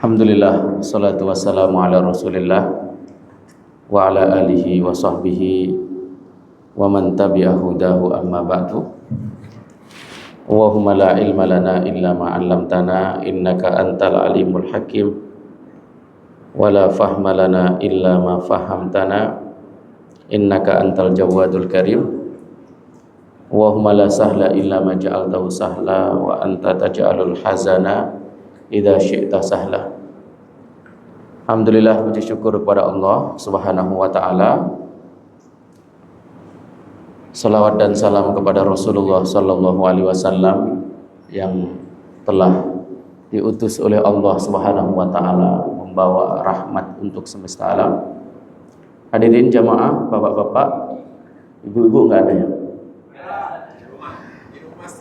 Alhamdulillah, salatu wassalamu ala rasulillah wa ala alihi wa sahbihi wa man tabi'a hudahu amma ba'du. Allahumma la ilma lana illa ma 'allamtana innaka antal alimul hakim wa la fahma lana illa ma fahamtana innaka antal jawadul karim. Allahumma la sahla illa ma ja'altahu sahla wa anta taj'alul hazana idza syi'ta sahla. Alhamdulillah, puji syukur kepada Allah Subhanahu wa taala. Salawat dan salam kepada Rasulullah sallallahu alaihi wasallam yang telah diutus oleh Allah Subhanahu wa taala membawa rahmat untuk semesta alam. Hadirin jamaah, bapak-bapak, ibu-ibu enggak ada ya?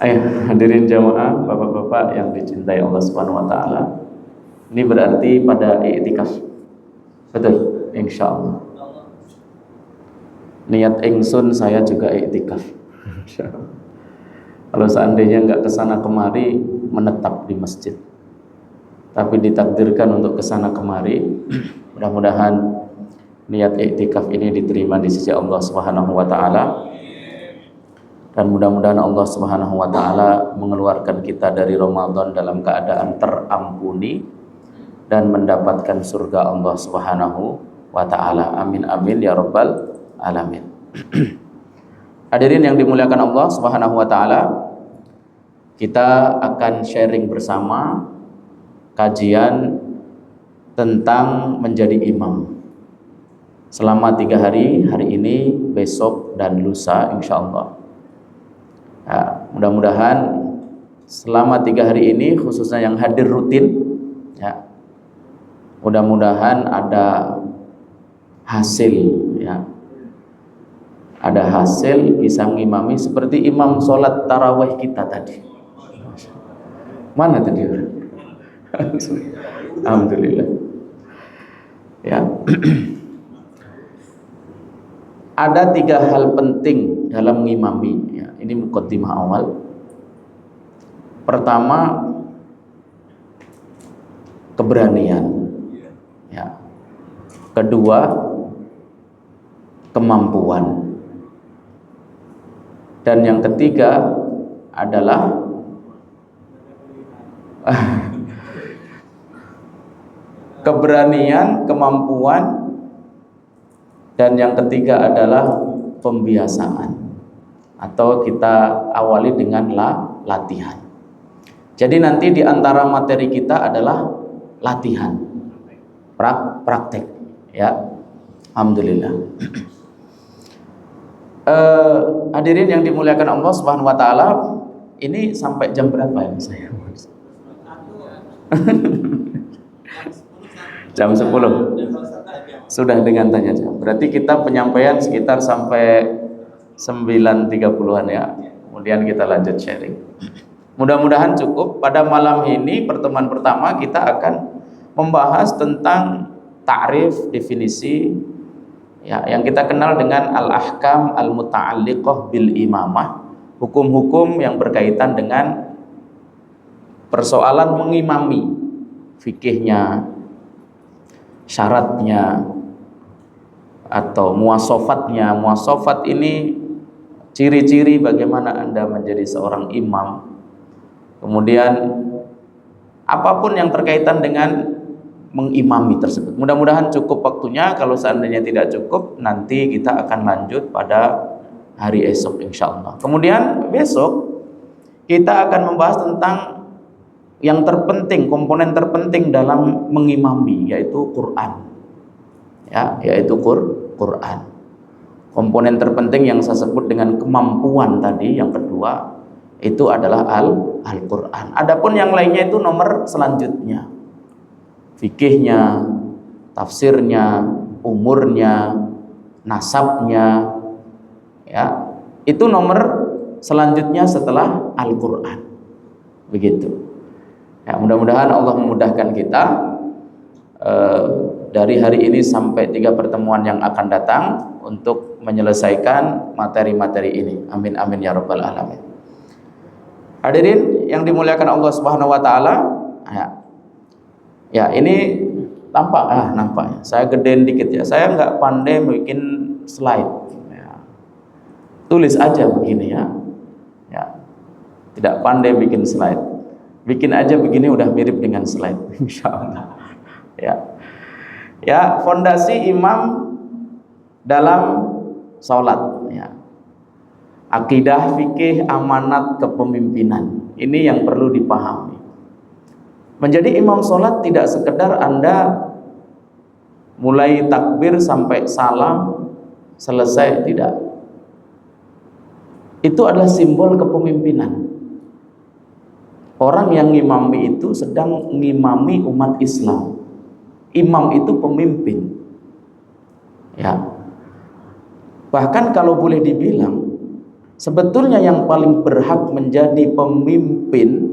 Ayo, hadirin jamaah, bapak-bapak yang dicintai Allah Subhanahu wa taala. Ini berarti pada i'tikaf. Betul, insyaallah. Niat ingsun saya juga i'tikaf. Kalau seandainya enggak kesana kemari, menetap di masjid. Tapi ditakdirkan untuk kesana kemari, mudah-mudahan niat i'tikaf ini diterima di sisi Allah Subhanahu wa taala. Dan mudah-mudahan Allah Subhanahu wa taala mengeluarkan kita dari Ramadan dalam keadaan terampuni dan mendapatkan surga Allah Subhanahu wa taala. Amin amin ya rabbal alamin. Hadirin yang dimuliakan Allah Subhanahu wa taala, kita akan sharing bersama kajian tentang menjadi imam selama 3 hari, hari ini, besok dan lusa insyaallah. Nah, mudah-mudahan selama 3 hari ini khususnya yang hadir rutin ya, mudah-mudahan ada hasil ya, ada hasil bisa mengimami seperti imam sholat tarawih kita tadi. Mana tadi? Alhamdulillah ya. Ada 3 hal penting dalam mengimami ya. Ini muqaddimah awal. Pertama, keberanian ya. Kedua, kemampuan. Dan yang ketiga adalah keberanian, kemampuan, dan yang ketiga adalah pembiasaan, atau kita awali dengan latihan. Jadi nanti di antara materi kita adalah latihan, praktek ya. Alhamdulillah. Hadirin yang dimuliakan Allah Subhanahu wa taala, ini sampai jam berapa ini saya? Jam 10. Sudah dengan tanya jawab. Berarti kita penyampaian sekitar sampai 9.30-an ya. Kemudian kita lanjut sharing. Mudah-mudahan cukup. Pada malam ini pertemuan pertama kita akan membahas tentang ta'rif, definisi ya, yang kita kenal dengan al-ahkam al-muta'alliqah bil imamah, hukum-hukum yang berkaitan dengan persoalan mengimami, fikihnya, syaratnya atau muwasofatnya. Muwasofat ini ciri-ciri bagaimana Anda menjadi seorang imam. Kemudian apapun yang berkaitan dengan mengimami tersebut. Mudah-mudahan cukup waktunya. Kalau seandainya tidak cukup, nanti kita akan lanjut pada hari esok insyaallah. Kemudian besok kita akan membahas tentang yang terpenting, komponen terpenting dalam mengimami, yaitu Quran ya, yaitu Quran. Komponen terpenting yang saya sebut dengan kemampuan tadi, yang kedua itu adalah Al-Quran. Adapun yang lainnya itu nomor selanjutnya, fikihnya, tafsirnya, umurnya, nasabnya ya, itu nomor selanjutnya setelah Al-Quran. Begitu ya. Mudah-mudahan Allah memudahkan kita dari hari ini sampai 3 pertemuan yang akan datang untuk menyelesaikan materi-materi ini. Amin amin ya rabbal alamin. Hadirin yang dimuliakan Allah Subhanahu wa taala, ya. Ya, ini nampaknya. Saya gedein dikit ya. Saya nggak pandai bikin slide. Ya. Tulis aja begini ya. Ya. Tidak pandai bikin slide. Bikin aja begini udah mirip dengan slide. Insya Allah. Ya. Ya, fondasi imam dalam sholat. Ya. Akidah, fikih, amanat kepemimpinan. Ini yang perlu dipahami. Menjadi imam sholat tidak sekedar Anda mulai takbir sampai salam selesai, tidak. Itu adalah simbol kepemimpinan. Orang yang ngimami itu sedang ngimami umat Islam. Imam itu pemimpin. Ya. Bahkan kalau boleh dibilang, sebetulnya yang paling berhak menjadi pemimpin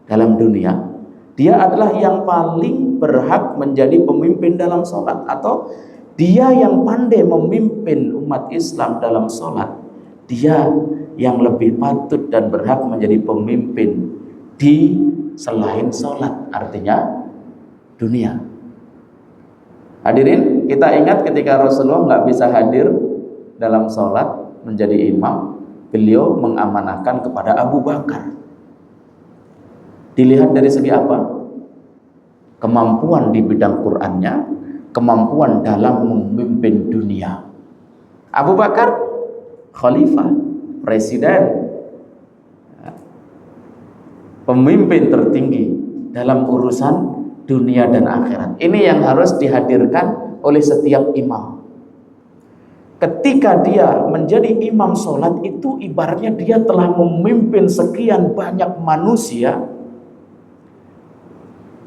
dalam dunia, dia adalah yang paling berhak menjadi pemimpin dalam sholat, atau dia yang pandai memimpin umat Islam dalam sholat. Dia yang lebih patut dan berhak menjadi pemimpin di selain sholat, artinya dunia. Hadirin, kita ingat ketika Rasulullah nggak bisa hadir dalam sholat menjadi imam, beliau mengamanahkan kepada Abu Bakar. Dilihat dari segi apa? Kemampuan di bidang Qur'annya, kemampuan dalam memimpin dunia. Abu Bakar khalifah, presiden, pemimpin tertinggi dalam urusan dunia dan akhirat. Ini yang harus dihadirkan oleh setiap imam. Ketika dia menjadi imam sholat, itu ibaratnya dia telah memimpin sekian banyak manusia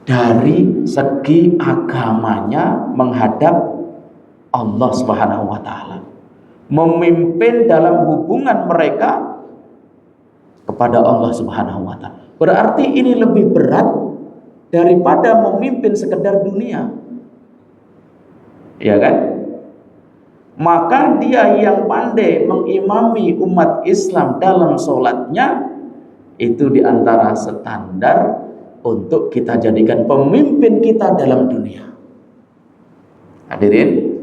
dari segi agamanya menghadap Allah Subhanahu wa taala. Memimpin dalam hubungan mereka kepada Allah Subhanahu wa taala. Berarti ini lebih berat daripada memimpin sekedar dunia. Ya kan? Maka dia yang pandai mengimami umat Islam dalam sholatnya, itu diantara standar untuk kita jadikan pemimpin kita dalam dunia. Hadirin,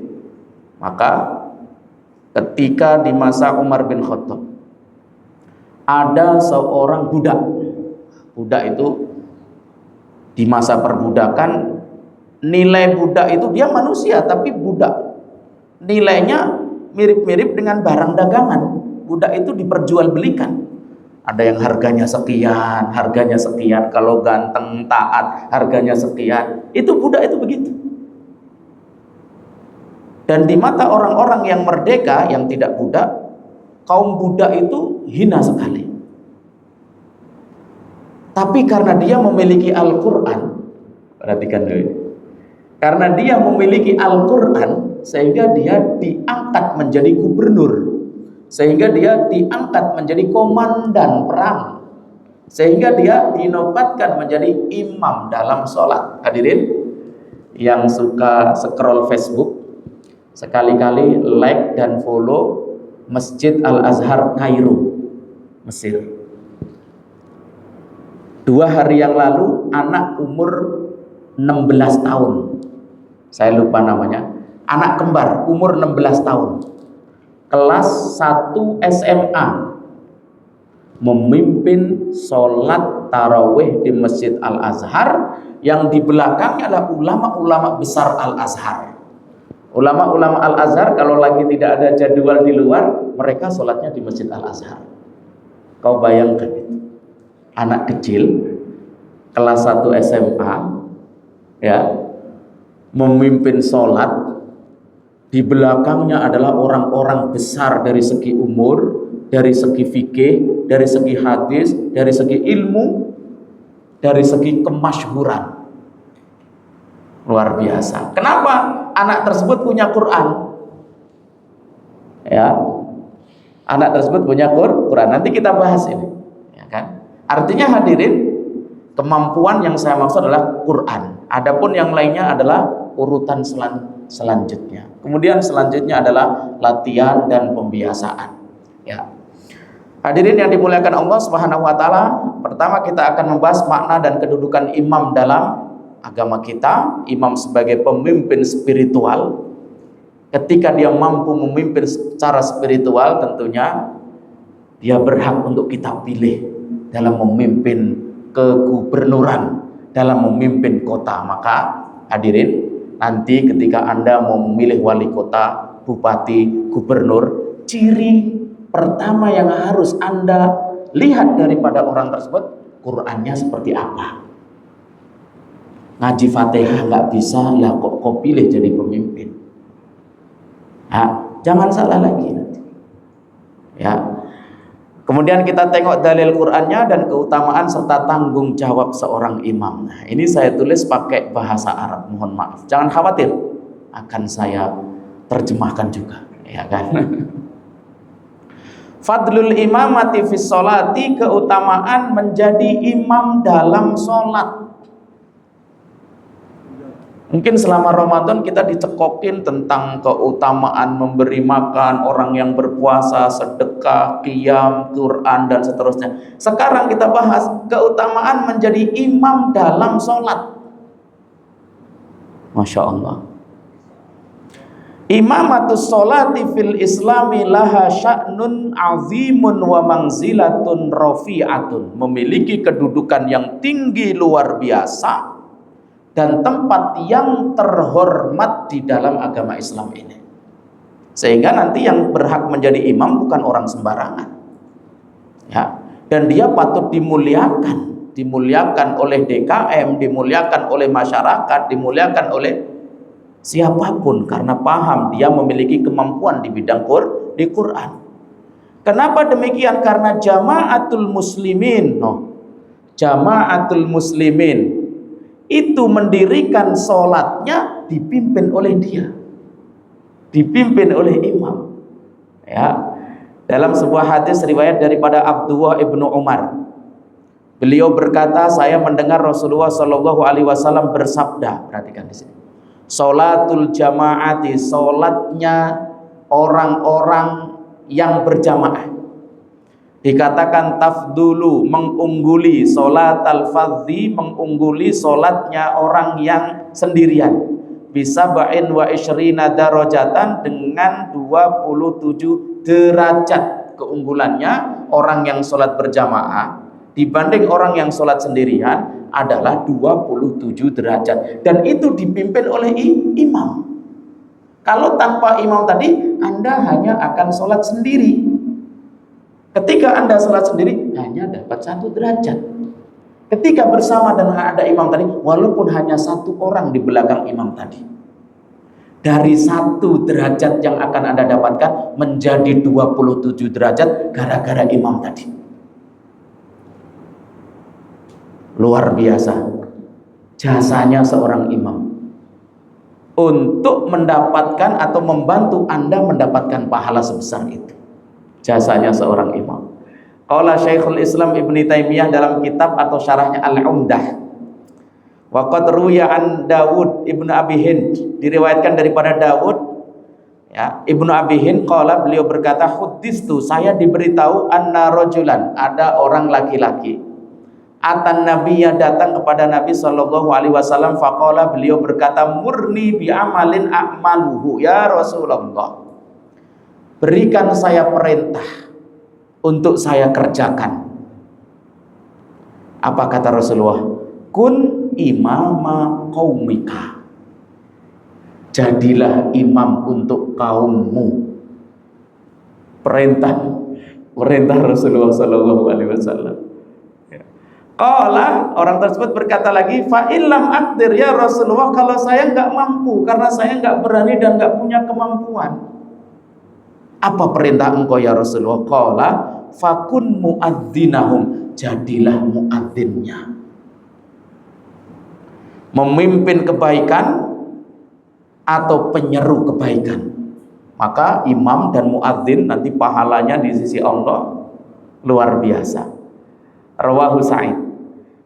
maka ketika di masa Umar bin Khattab ada seorang budak. Budak itu di masa perbudakan, nilai budak itu dia manusia tapi budak. Nilainya mirip-mirip dengan barang dagangan. Budak itu diperjualbelikan. Ada yang harganya sekian, kalau ganteng, taat, harganya sekian. Itu budak itu begitu. Dan di mata orang-orang yang merdeka, yang tidak budak, kaum budak itu hina sekali. Tapi karena dia memiliki Al-Quran, perhatikan dulu. Karena dia memiliki Al-Quran, sehingga dia diangkat menjadi gubernur. Sehingga dia diangkat menjadi komandan perang, sehingga dia dinobatkan menjadi imam dalam sholat. Hadirin yang suka scroll Facebook, sekali-kali like dan follow Masjid Al-Azhar Kairo, Mesir. 2 hari yang lalu anak umur 16 tahun, saya lupa namanya, anak kembar umur 16 tahun, kelas 1 SMA, memimpin sholat tarawih di Masjid Al-Azhar, yang di belakangnya adalah ulama-ulama besar Al-Azhar. Ulama-ulama Al-Azhar kalau lagi tidak ada jadwal di luar, mereka sholatnya di Masjid Al-Azhar. Kau bayangkan itu, anak kecil kelas 1 SMA ya, memimpin sholat, di belakangnya adalah orang-orang besar dari segi umur, dari segi fikih, dari segi hadis, dari segi ilmu, dari segi kemasyhuran. Luar biasa. Kenapa? Anak tersebut punya Quran. Ya. Anak tersebut punya Quran. Nanti kita bahas ini, ya kan? Artinya hadirin, kemampuan yang saya maksud adalah Quran. Adapun yang lainnya adalah urutan selanjutnya. Kemudian selanjutnya adalah latihan dan pembiasaan. Ya. Hadirin yang dimuliakan Allah Subhanahu wa taala, pertama kita akan membahas makna dan kedudukan imam dalam agama kita, imam sebagai pemimpin spiritual. Ketika dia mampu memimpin secara spiritual, tentunya dia berhak untuk kita pilih dalam memimpin kegubernuran, dalam memimpin kota. Maka hadirin, nanti ketika Anda mau memilih wali kota, bupati, gubernur, ciri pertama yang harus Anda lihat daripada orang tersebut, Qurannya seperti apa. Ngaji Fatihah nggak bisa, lah kok pilih jadi pemimpin. Nah, jangan salah lagi nanti. Ya. Kemudian kita tengok dalil Qur'annya dan keutamaan serta tanggung jawab seorang imam. Nah, ini saya tulis pakai bahasa Arab, mohon maaf. Jangan khawatir, akan saya terjemahkan juga, ya kan? Fadlul imamati fis sholati, keutamaan menjadi imam dalam sholat. Mungkin selama Ramadan kita dicekokin tentang keutamaan memberi makan orang yang berpuasa, sedekah, qiyam, Quran, dan seterusnya. Sekarang kita bahas keutamaan menjadi imam dalam sholat. Masya Allah. Imamatus sholati fil islami laha sya'nun azimun wa manzilatun rafi'atun. Memiliki kedudukan yang tinggi luar biasa dan tempat yang terhormat di dalam agama Islam ini. Sehingga nanti yang berhak menjadi imam bukan orang sembarangan. Ya, dan dia patut dimuliakan, dimuliakan oleh DKM, dimuliakan oleh masyarakat, dimuliakan oleh siapapun karena paham dia memiliki kemampuan di bidang Quran. Kenapa demikian? Karena jamaatul muslimin, jamaatul muslimin itu mendirikan sholatnya dipimpin oleh dia, dipimpin oleh imam. Ya, dalam sebuah hadis riwayat daripada Abdullah ibnu Umar, beliau berkata, saya mendengar Rasulullah Shallallahu Alaihi Wasallam bersabda, perhatikan di sini, sholatul jamaati, sholatnya orang-orang yang berjamaah. Dikatakan tafdulu, mengungguli, sholat al-fadhi, mengungguli sholatnya orang yang sendirian. Bisa ba'in wa isyrina darajatan, dengan 27 derajat keunggulannya orang yang sholat berjamaah dibanding orang yang sholat sendirian adalah 27 derajat. Dan itu dipimpin oleh imam. Kalau tanpa imam tadi, Anda hanya akan sholat sendiri. Ketika Anda sholat sendiri hanya dapat 1 derajat. Ketika bersama dan ada imam tadi, walaupun hanya 1 orang di belakang imam tadi, dari 1 derajat yang akan Anda dapatkan menjadi 27 derajat gara-gara imam tadi. Luar biasa jasanya seorang imam untuk mendapatkan atau membantu Anda mendapatkan pahala sebesar itu. Jasanya seorang imam. Qala Syekhul Islam Ibnu Taimiyah dalam kitab atau syarahnya Al-Umdah. Wa qad ruya an Dawud Ibnu Abi Hind, diriwayatkan daripada Dawud, ya, Ibnu Abi Hind qala, beliau berkata, huddistu, saya diberitahu, anna rajulan, ada orang laki-laki, atan nabiyya, datang kepada Nabi sallallahu alaihi wasallam, faqala, beliau berkata, murni bi amalin a'maluhu, ya Rasulullah, berikan saya perintah untuk saya kerjakan. Apa kata Rasulullah? Kun imama qaumika, jadilah imam untuk kaummu. Perintah Rasulullah sallallahu alaihi wasallam. Qala, orang tersebut berkata lagi, fa illam aqdir ya Rasulullah, kalau saya enggak mampu, karena saya enggak berani dan enggak punya kemampuan. Apa perintah engkau ya Rasulullah? Qala fakun muadzinahum, jadilah muadzinnya. Memimpin kebaikan atau penyeru kebaikan. Maka imam dan muadzin nanti pahalanya di sisi Allah luar biasa. Rawahu Sa'id.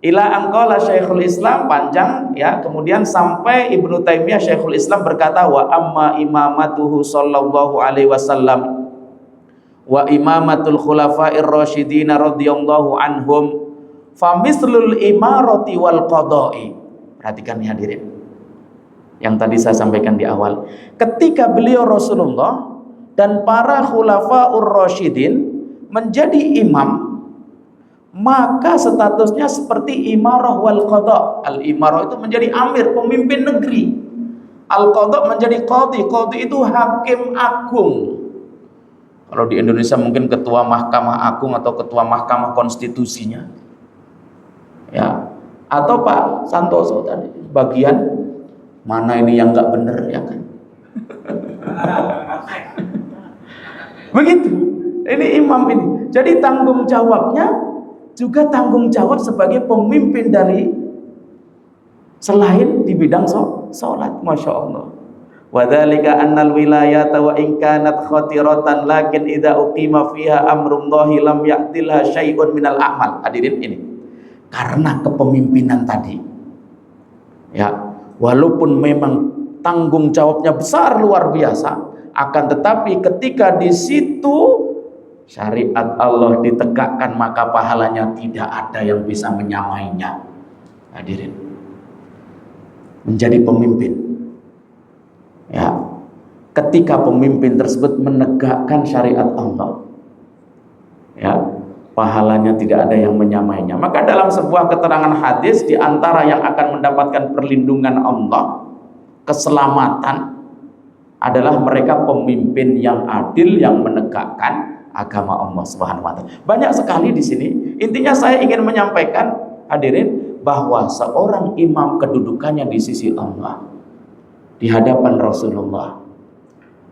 Ila angqala Syekhul Islam, panjang ya, kemudian sampai Ibnu Taimiyah Syekhul Islam berkata, wa amma imamatuhu sallallahu alaihi wasallam wa imamatul khulafa'ir rasyidin radhiyallahu anhum fa mislul imarati wal qada'i. Perhatikan nih hadirin, yang tadi saya sampaikan di awal. Ketika beliau Rasulullah dan para khulafaur rasyidin menjadi imam, maka statusnya seperti imarah wal qadha. Al imarah itu menjadi amir, pemimpin negeri. Al qadha menjadi qadhi. Qadhi itu hakim agung. Kalau di Indonesia mungkin ketua Mahkamah Agung atau ketua Mahkamah Konstitusinya, ya, atau Pak Santoso tadi bagian mana ini yang nggak bener, ya kan? Begitu. Ini imam ini. Jadi tanggung jawabnya juga tanggung jawab sebagai pemimpin dari selain di bidang sholat. Masya Allah. Wadzalika annal wilayata wa in kanat khatiratan lakin idza uqima fiha amrullahi lam ya'tilha syai'un minal a'mal. Hadirin ini. Karena kepemimpinan tadi, ya, walaupun memang tanggung jawabnya besar luar biasa, akan tetapi ketika di situ syariat Allah ditegakkan, maka pahalanya tidak ada yang bisa menyamainya. Hadirin, menjadi pemimpin, ya, ketika pemimpin tersebut menegakkan syariat Allah, ya, pahalanya tidak ada yang menyamainya. Maka dalam sebuah keterangan hadis, di antara yang akan mendapatkan perlindungan Allah, keselamatan, adalah mereka pemimpin yang adil yang menegakkan agama Allah Subhanahu wa taala. Banyak sekali di sini. Intinya saya ingin menyampaikan, hadirin, bahwa seorang imam kedudukannya di sisi Allah, di hadapan Rasulullah,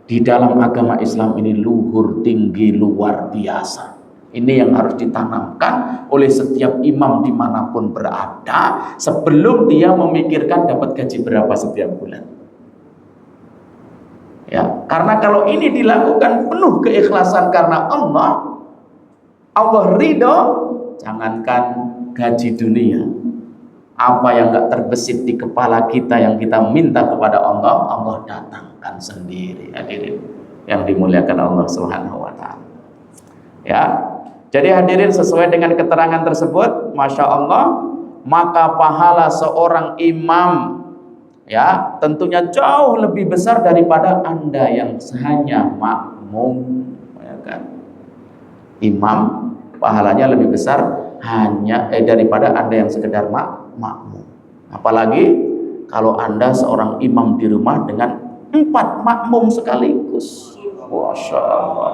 di dalam agama Islam ini luhur tinggi luar biasa. Ini yang harus ditanamkan oleh setiap imam dimanapun berada sebelum dia memikirkan dapat gaji berapa setiap bulan. Ya, karena kalau ini dilakukan penuh keikhlasan karena Allah ridho, jangankan gaji dunia, apa yang gak terbesit di kepala kita yang kita minta kepada Allah, Allah datangkan sendiri. Hadirin yang dimuliakan Allah Subhanahu wa taala. Ya. Jadi hadirin, sesuai dengan keterangan tersebut, Masya Allah, maka pahala seorang imam, ya, tentunya jauh lebih besar daripada Anda yang hanya makmum, ya kan? Imam pahalanya lebih besar hanya daripada Anda yang sekedar makmum. Apalagi kalau Anda seorang imam di rumah dengan 4 makmum sekaligus. Masya Allah,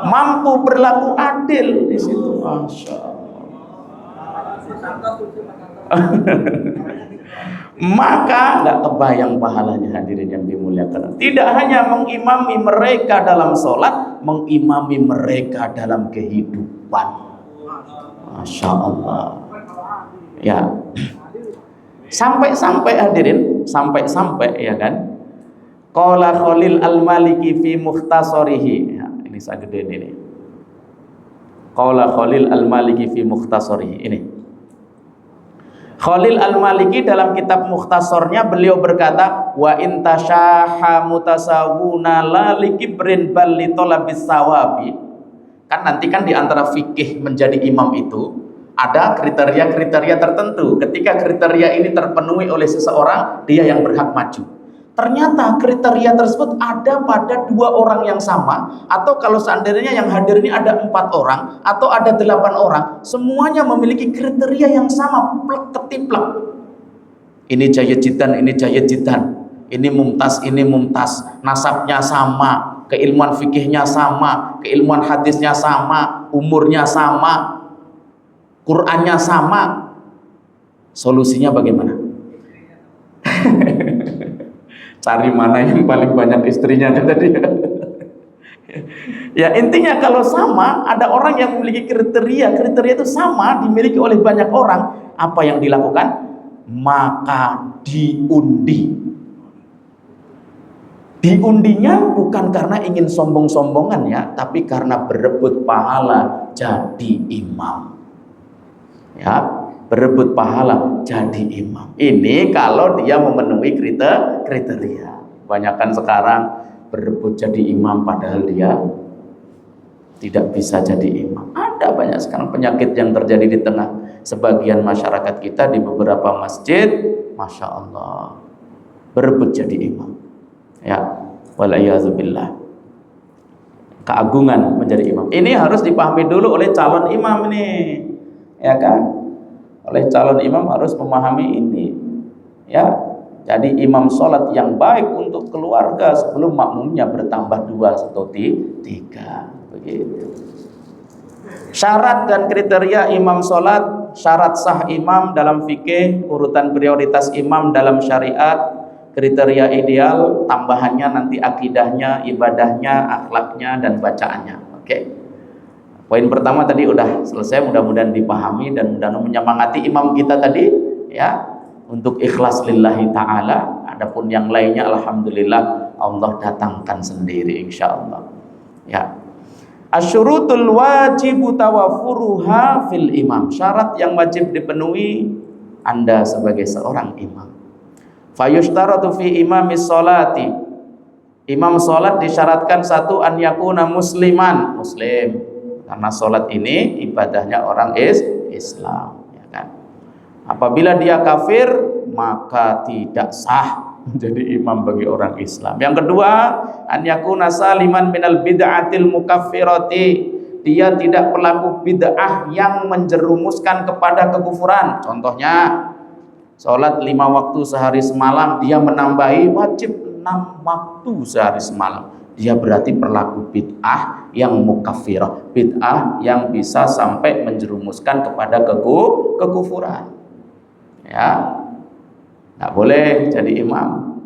mampu berlaku adil di situ. Masya Allah. Maka nggak kebayang pahalanya, hadirin yang dimuliakan. Tidak hanya mengimami mereka dalam sholat, mengimami mereka dalam kehidupan. Masya Allah. Ya, sampai hadirin, sampai ya kan. Qala Khalil al-Maliki fi mukhtasarihi. Ya, ini saya gedein ini. Qala Khalil al-Maliki fi mukhtasarihi. Ini. Khalil al-Maliki dalam kitab mukhtasarnya beliau berkata, wa in tasyaha mutasawuna la likibrin bal li talabis sawabi. Kan nanti kan di antara fikih menjadi imam itu ada kriteria-kriteria tertentu. Ketika kriteria ini terpenuhi oleh seseorang, dia yang berhak maju. Ternyata kriteria tersebut ada pada 2 orang yang sama, atau kalau seandainya yang hadir ini ada 4 orang atau ada 8 orang, semuanya memiliki kriteria yang sama, plek ketiplek. Ini jayajidan, ini jayajidan, ini mumtaz, nasabnya sama, keilmuan fikihnya sama, keilmuan hadisnya sama, umurnya sama, Qur'annya sama. Solusinya bagaimana? Cari mana yang paling banyak istrinya, kata dia. Ya, intinya kalau sama, ada orang yang memiliki kriteria itu sama, dimiliki oleh banyak orang, apa yang dilakukan? Maka diundi. Diundinya bukan karena ingin sombong-sombongan ya, tapi karena berebut pahala jadi imam. Ya, berebut pahala jadi imam. Ini kalau dia memenuhi kriteria. Kebanyakan sekarang berebut jadi imam padahal dia tidak bisa jadi imam. Ada banyak sekarang penyakit yang terjadi di tengah sebagian masyarakat kita di beberapa masjid, Masya Allah, berebut jadi imam. Ya, walaiyazubillah. Keagungan menjadi imam. Ini harus dipahami dulu oleh calon imam ini, ya kan? Oleh calon imam harus memahami ini, ya. Jadi imam sholat yang baik untuk keluarga sebelum makmumnya bertambah 2 atau 3, begitu. Syarat dan kriteria imam sholat, syarat sah imam dalam fikih, urutan prioritas imam dalam syariat, kriteria ideal, tambahannya nanti akidahnya, ibadahnya, akhlaknya, dan bacaannya. Oke. Poin pertama tadi udah selesai, mudah-mudahan dipahami dan mudah-mudahan menyemangati imam kita tadi, ya, untuk ikhlas lillahi ta'ala. Adapun yang lainnya alhamdulillah Allah datangkan sendiri insyaallah. Ya. Asyurutul wajibu tawafuruha fil imam. Syarat yang wajib dipenuhi Anda sebagai seorang imam. Fayushtaratu fi imamis sholati. Imam sholat disyaratkan satu, an yakuna musliman, muslim. Karena sholat ini ibadahnya orang Islam, ya kan? Apabila dia kafir, maka tidak sah menjadi imam bagi orang Islam. Yang kedua, an yakuna saliman minal bid'atil mukaffirati. Dia tidak pelaku bid'ah yang menjerumuskan kepada kekufuran. Contohnya, sholat 5 waktu sehari semalam, dia menambahi wajib 6 waktu sehari semalam. Dia berarti pelaku bid'ah yang mukaffirah, bid'ah yang bisa sampai menjerumuskan kepada kekufuran. Ya, nggak boleh jadi imam.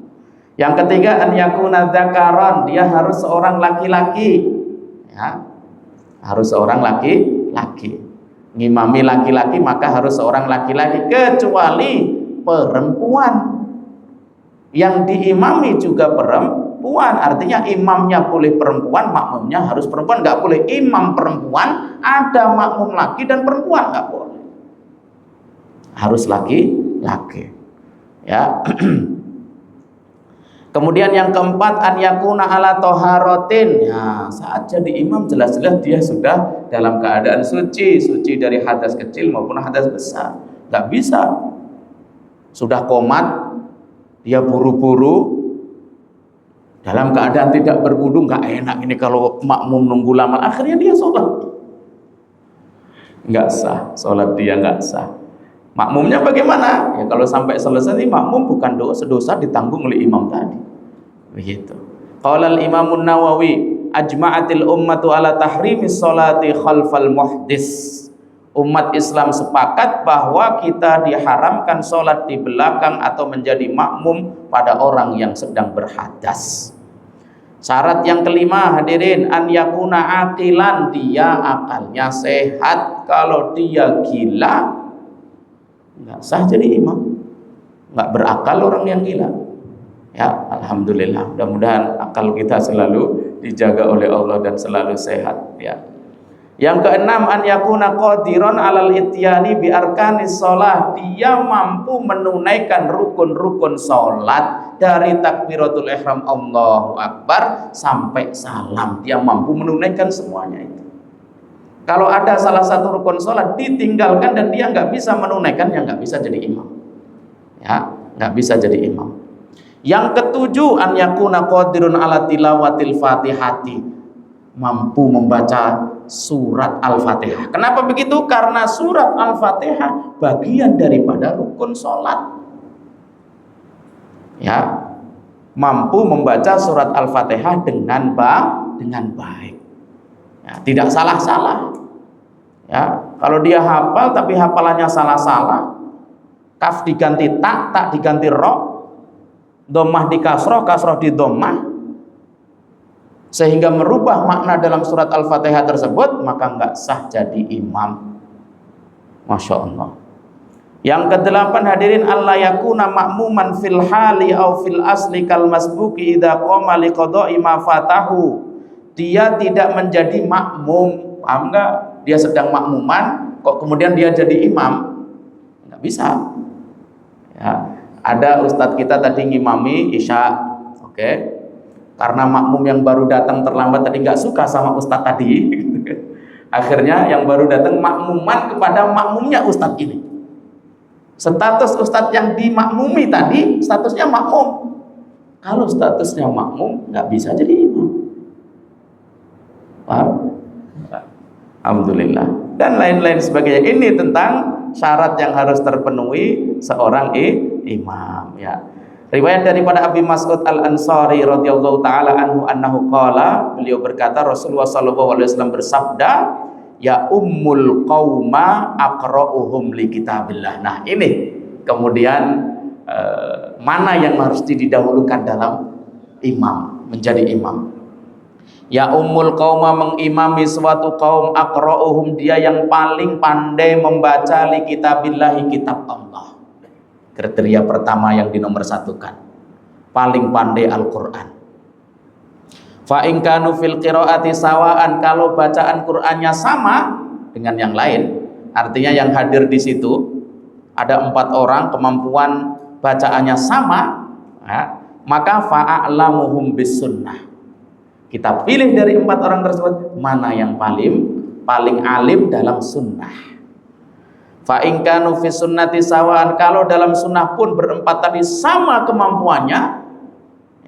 Yang ketiga, an yakuna dzakaran, dia harus seorang laki-laki. Ya, harus seorang laki-laki. Ngimami laki-laki maka harus seorang laki-laki, kecuali perempuan. Yang diimami juga perempuan, artinya imamnya boleh perempuan, makmumnya harus perempuan. Nggak boleh imam perempuan, ada makmum laki dan perempuan, nggak boleh. Harus laki-laki. Ya. Kemudian yang keempat, an yakuna ala toharotin. Ya, saat jadi imam jelas-jelas dia sudah dalam keadaan suci dari hadas kecil maupun hadas besar. Nggak bisa sudah qomat, dia buru-buru dalam keadaan tidak berwudu. Nggak enak ini kalau makmum nunggu lama, akhirnya dia sholat. Nggak sah, sholat dia nggak sah. Makmumnya bagaimana? Ya kalau sampai selesai nih makmum bukan dosa ditanggung oleh imam tadi. Begitu. Qala al-Imam An-Nawawi, ajma'atil ummatu ala tahrimis sholati khalfal muhdis. Umat Islam sepakat bahwa kita diharamkan sholat di belakang atau menjadi makmum pada orang yang sedang berhadas. Syarat yang kelima, hadirin, an yakuna aqilan, dia akalnya sehat. Kalau dia gila, nggak sah jadi imam. Nggak berakal orang yang gila. Ya, alhamdulillah. Mudah-mudahan akal kita selalu dijaga oleh Allah dan selalu sehat. Ya. Yang keenam, an yakuna qadiron alal ityani bi arkanis shalah. Dia mampu menunaikan rukun-rukun salat dari takbiratul ihram Allahu Akbar sampai salam. Dia mampu menunaikan semuanya itu. Kalau ada salah satu rukun salat ditinggalkan dan dia nggak bisa menunaikan, ya nggak bisa jadi imam. Ya, nggak bisa jadi imam. Yang ketujuh, an yakuna qadirun ala tilawatil fatihati, mampu membaca surat Al-Fatihah. Kenapa begitu? Karena surat Al-Fatihah bagian daripada rukun sholat. Ya, mampu membaca surat Al-Fatihah dengan baik. Ya, tidak salah-salah. Ya, kalau dia hafal tapi hafalannya salah-salah, kaf diganti tak diganti ro, dhammah di kasroh di dhammah, sehingga merubah makna dalam surat Al-Fatihah tersebut, maka nggak sah jadi imam. Masya Allah. Yang kedelapan, hadirin, alla yakuna ma'muman fil hali au fil asli kal masbuki idza qama liqada'i ma fatahu. Dia tidak menjadi makmum, paham nggak? Dia sedang makmuman, kok kemudian dia jadi imam? Nggak bisa. Ya, ada ustadz kita tadi ngimami isya, oke? Karena makmum yang baru datang terlambat tadi nggak suka sama ustadz tadi, Akhirnya yang baru datang makmuman kepada makmumnya ustadz ini. Status ustadz yang dimakmumi tadi statusnya makmum. Kalau statusnya makmum nggak bisa jadi imam. Paham? Alhamdulillah. Dan lain-lain sebagainya. Ini tentang syarat yang harus terpenuhi seorang imam. Ya. Riwayat daripada Abi Mas'ud Al-Ansari radhiyallahu taala anhu qala, beliau berkata Rasulullah sallallahu alaihi wasallam bersabda, ya ummul qauma aqra'uhum li kitabillah. Nah, ini kemudian mana yang harus didahulukan dalam imam, menjadi imam. Ya ummul qauma, mengimami suatu kaum, aqra'uhum, dia yang paling pandai membaca li kitabillah, kitab Allah. Kriteria pertama yang dinomorsatukan, paling pandai Al-Qur'an. Fa in kanu fil qiraati sawaan, kalau bacaan Qur'annya sama dengan yang lain, artinya yang hadir di situ ada 4 orang, kemampuan bacaannya sama, ya, maka fa'alamuhum bis sunnah. Kita pilih dari 4 orang tersebut mana yang paling alim dalam sunnah. Fa in kanu fi sunnati sawaan, kalau dalam sunnah pun berempat tadi sama kemampuannya,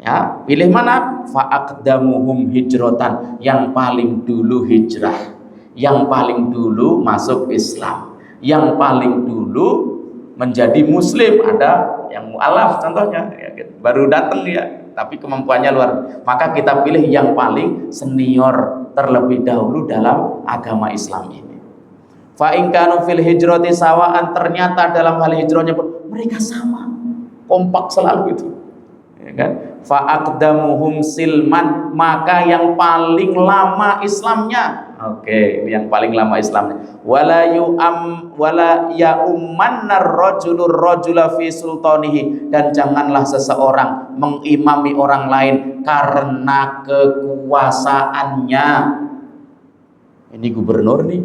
ya, pilih mana? Fa aqdamuhum hijratan, yang paling dulu hijrah, yang paling dulu masuk Islam, yang paling dulu menjadi muslim. Ada yang mu'alaf contohnya, ya, baru datang dia tapi kemampuannya luar, maka kita pilih yang paling senior terlebih dahulu dalam agama Islam ini. Fa in kanu fil hijrati sawaan, ternyata dalam hal hijrahnya pun mereka sama, kompak selalu itu, ya kan? Fa aqdamuhum silman, maka yang paling lama Islamnya. Oke, yang paling lama Islamnya. Wala ya ummannar rajulur rajula fi sultanihi, dan janganlah seseorang mengimami orang lain karena kekuasaannya. Ini gubernur nih,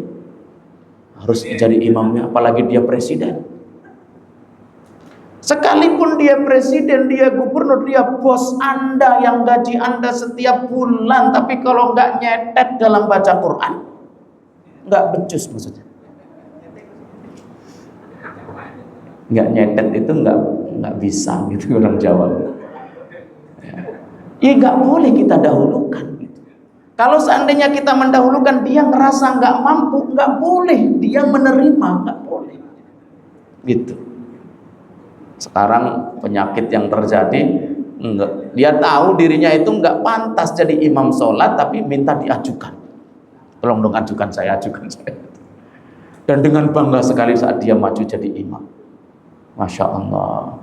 harus jadi imamnya, apalagi dia presiden. Sekalipun dia presiden, dia gubernur, dia bos Anda yang gaji Anda setiap bulan, tapi kalau nggak nyetet dalam baca Quran, nggak becus maksudnya. Nggak nyetet itu nggak bisa gitu orang Jawa. Ya nggak boleh kita dahulukan. Kalau seandainya kita mendahulukan, dia ngerasa nggak mampu, nggak boleh dia menerima, nggak boleh. Gitu. Sekarang penyakit yang terjadi, dia tahu dirinya itu nggak pantas jadi imam sholat, tapi minta diajukan. Tolong dong ajukan saya. Dan dengan bangga sekali saat dia maju jadi imam. Masya Allah.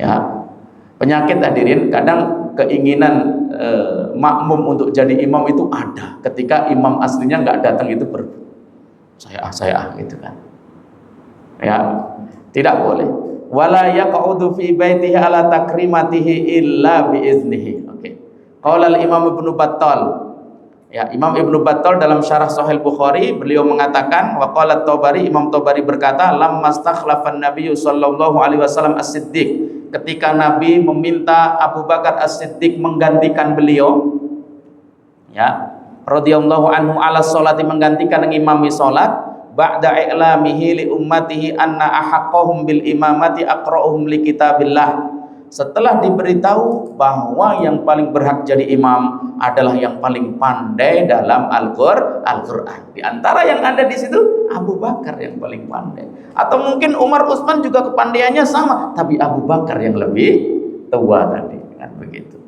Ya, penyakit hadirin, kadang keinginan makmum untuk jadi imam itu ada. Ketika imam aslinya nggak datang itu saya gitu kan. Ya, tidak boleh. Wala yaq'udu fi baitihi ala takrimatihi illa biiznihi. Oke. Qala al-Imam Ibnu Battal. Ya, Imam Ibnu Battal dalam syarah Sahih Bukhari beliau mengatakan, wa qala Tabari, Imam Tabari berkata, lam mastakhlafan Nabi sallallahu alaihi wasallam as-Siddiq. Ketika Nabi meminta Abu Bakar As-Siddiq menggantikan beliau, ya, radhiyallahu anhu ala sholati, menggantikan ngimami salat, ba'da i'lamihi li ummatihi anna ahaqqahum bil imamati aqra'uhum li kitabillah. Setelah diberitahu bahwa yang paling berhak jadi imam adalah yang paling pandai dalam Al-Qur'an. Di antara yang ada di situ Abu Bakar yang paling pandai. Atau mungkin Umar, Utsman juga kepandaiannya sama, tapi Abu Bakar yang lebih tua tadi, kan begitu.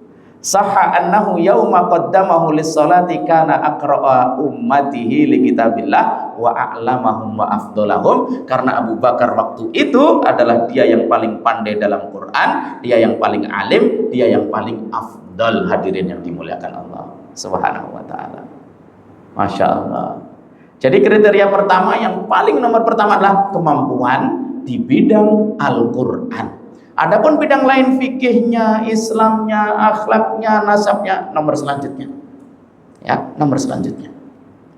Sahha annahu yauma qaddamahu lis-salati kana aqra'a ummatihi li kitabillah wa a'lamahum wa afdalahum, karena Abu Bakar waktu itu adalah dia yang paling pandai dalam Quran, dia yang paling alim, dia yang paling afdal. Hadirin yang dimuliakan Allah Subhanahu wa taala. Masya Allah. Jadi kriteria pertama, yang paling nomor pertama adalah kemampuan di bidang Al-Qur'an. Adapun bidang lain, fikihnya, Islamnya, akhlaknya, nasabnya, nomor selanjutnya. Ya, nomor selanjutnya.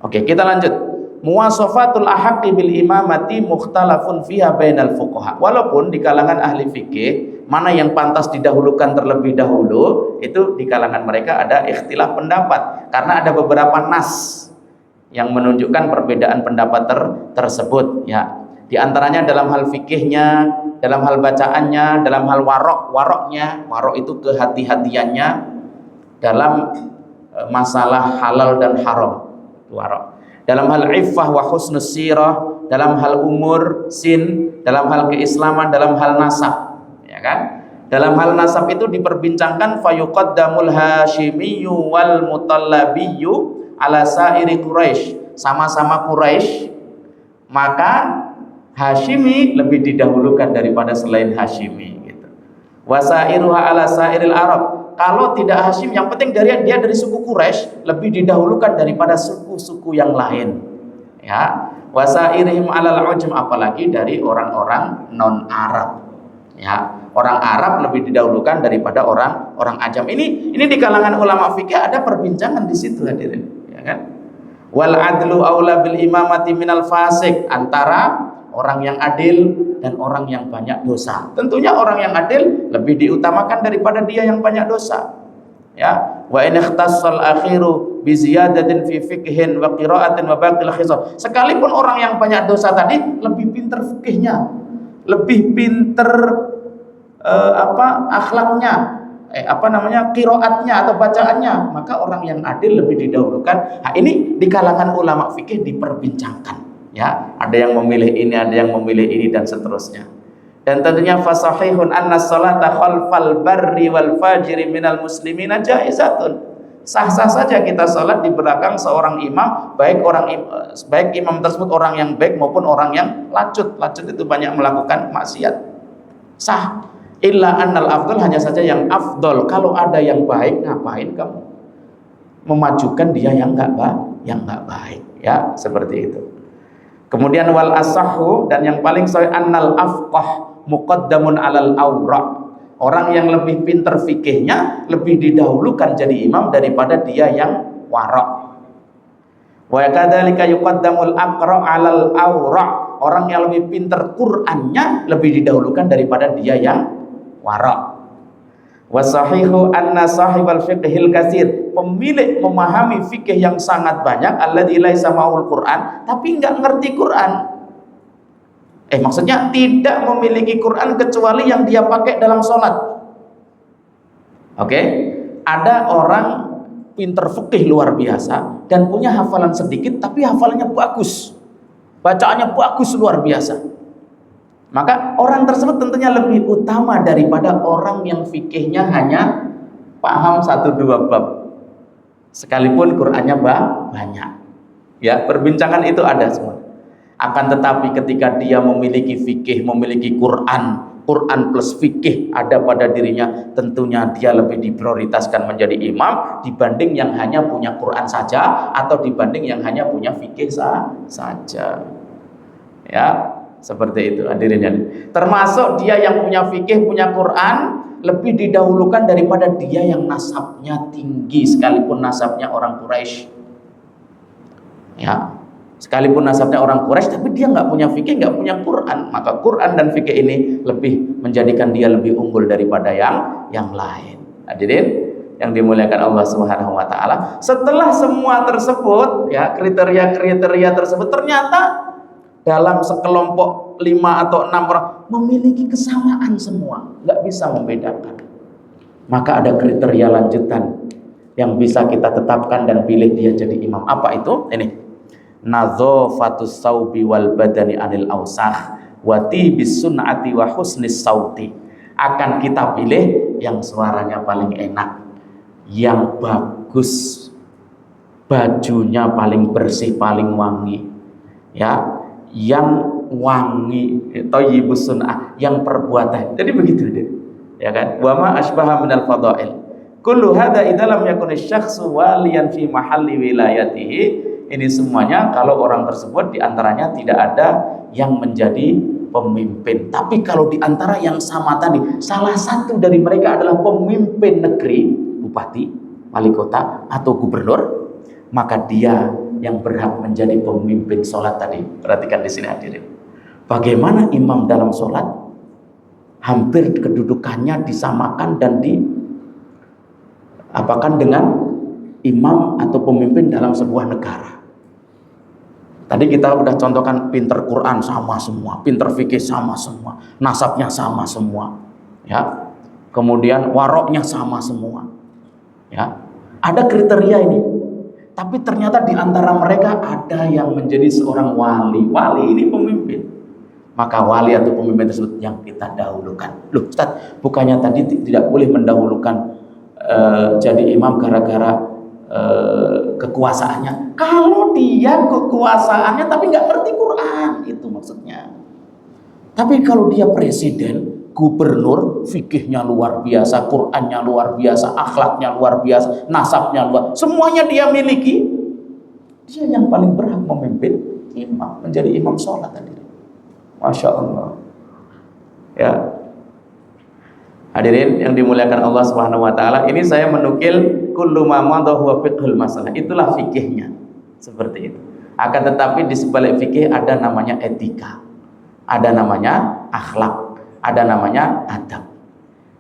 Oke, kita lanjut. Muwasafatul ahaqqi bil imamati mukhtalafun fiha bainal fuqaha. Walaupun di kalangan ahli fikih mana yang pantas didahulukan terlebih dahulu, itu di kalangan mereka ada ikhtilaf pendapat karena ada beberapa nas yang menunjukkan perbedaan pendapat tersebut ya. Di antaranya dalam hal fikihnya, dalam hal bacaannya, dalam hal waroknya, warok itu kehati-hatiannya dalam masalah halal dan haram, warok. Dalam hal iffah wa husnus sirah, dalam hal umur, sin, dalam hal keislaman, dalam hal nasab, ya kan? Dalam hal nasab itu diperbincangkan fayuqaddamul hasyimiyyu wal mutallabiyyu ala sairi Quraisy. Sama-sama Quraisy, maka Hashimi lebih didahulukan daripada selain Hashimi gitu. Wasairuha ala sairil Arab. Kalau tidak Hashim, yang penting dia dari suku Quraisy, lebih didahulukan daripada suku-suku yang lain. Ya. Wasairihim alal ujum, apalagi dari orang-orang non Arab. Ya, orang Arab lebih didahulukan daripada orang ajam. Ini di kalangan ulama fikih ada perbincangan di situ hadirin, ya kan? Wal adlu aula bil imamati minal fasik, antara orang yang adil dan orang yang banyak dosa. Tentunya orang yang adil lebih diutamakan daripada dia yang banyak dosa. Ya, wa in ikhtassal akhiru bi ziyadatin fi fiqhin wa qira'atin wa baqil khisal. Sekalipun orang yang banyak dosa tadi lebih pintar fikihnya, lebih pintar akhlaknya, qiraatnya atau bacaannya, maka orang yang adil lebih didahulukan. Nah, ini di kalangan ulama fikih diperbincangkan. Ya, ada yang memilih ini, ada yang memilih ini, dan seterusnya. Dan tentunya fasahihun anna salata khalfal barri wal fajiri minal muslimina jaizatun. Sah-sah saja kita salat di belakang seorang imam, baik imam tersebut orang yang baik maupun orang yang lacut. Lacut itu banyak melakukan maksiat. Sah. Illa annal afdal, hanya saja yang afdal. Kalau ada yang baik, ngapain kamu memajukan dia yang enggak baik? Ya, seperti itu. Kemudian wal asahu, dan yang paling sahih annal afqah muqaddamun alal awra. Orang yang lebih pintar fikihnya lebih didahulukan jadi imam daripada dia yang wara'. Wa kadzalika yuqaddamul aqra' alal awra. Orang yang lebih pintar Qur'annya lebih didahulukan daripada dia yang wara'. Wasahihu anna sahibal fiqhil katsir, pemilik memahami fikih yang sangat banyak, alladzi laisa ma'ul Qur'an, tapi enggak ngerti Qur'an. Maksudnya tidak memiliki Qur'an kecuali yang dia pakai dalam sholat. Oke? Ada orang pinter fikih luar biasa dan punya hafalan sedikit tapi hafalannya bagus. Bacaannya bagus luar biasa. Maka orang tersebut tentunya lebih utama daripada orang yang fikihnya hanya paham 1-2 bab, sekalipun Qur'annya banyak. Ya, perbincangan itu ada semua. Akan tetapi ketika dia memiliki fikih, memiliki Qur'an plus fikih ada pada dirinya, tentunya dia lebih diprioritaskan menjadi imam dibanding yang hanya punya Qur'an saja atau dibanding yang hanya punya fikih saja. Ya, seperti itu hadirin. Termasuk dia yang punya fikih, punya Quran lebih didahulukan daripada dia yang nasabnya tinggi, sekalipun nasabnya orang Quraisy. Ya, sekalipun nasabnya orang Quraisy, tapi dia nggak punya fikih, nggak punya Quran, maka Quran dan fikih ini lebih menjadikan dia lebih unggul daripada yang lain. Hadirin yang dimuliakan Allah Subhanahu wa taala. Setelah semua tersebut, ya, kriteria tersebut ternyata dalam sekelompok 5 atau 6 orang memiliki kesamaan semua, nggak bisa membedakan. Maka ada kriteria lanjutan yang bisa kita tetapkan dan pilih dia jadi imam. Apa itu? Ini, nadzafatus saubi wal badani anil ausakh wa tibis sun'ati wa husnis sauti. Akan kita pilih yang suaranya paling enak, yang bagus, bajunya paling bersih, paling wangi, ya, yang wangi, thayyibus sunnah, yang perbuatan. Jadi begitu deh, ya kan? Wa ma asbaha minal fadail. Kullu hadza idza lam yakun asy-syakhsu waliyan fi mahalli wilayatihi. Ini semuanya kalau orang tersebut diantaranya tidak ada yang menjadi pemimpin. Tapi kalau diantara yang sama tadi, salah satu dari mereka adalah pemimpin negeri, bupati, wali kota atau gubernur, maka dia yang berhak menjadi pemimpin sholat tadi. Perhatikan di sini hadirin. Bagaimana imam dalam sholat? Hampir kedudukannya disamakan dan diapakan dengan imam atau pemimpin dalam sebuah negara. Tadi kita udah contohkan pinter Quran sama semua, pinter fikih sama semua, nasabnya sama semua, ya. Kemudian waroknya sama semua, ya. Ada kriteria ini. Tapi ternyata di antara mereka ada yang menjadi seorang wali. Wali ini pemimpin. Maka wali atau pemimpin tersebut yang kita dahulukan. Loh Ustaz, bukannya tadi tidak boleh mendahulukan jadi imam gara-gara kekuasaannya? Kalau dia kekuasaannya tapi nggak ngerti Quran, itu maksudnya. Tapi kalau dia presiden, gubernur, fikihnya luar biasa, Qurannya luar biasa, akhlaknya luar biasa, nasabnya luar, semuanya dia miliki, dia yang paling berhak memimpin imam, menjadi imam sholat tadi. Masya Allah. Ya, hadirin yang dimuliakan Allah Subhanahu Wa Taala, ini saya menukil kullu ma madha huwa fiqhul masalah. Itulah fikihnya, seperti itu. Akan tetapi di sebalik fikih ada namanya etika, ada namanya akhlak, ada namanya adab.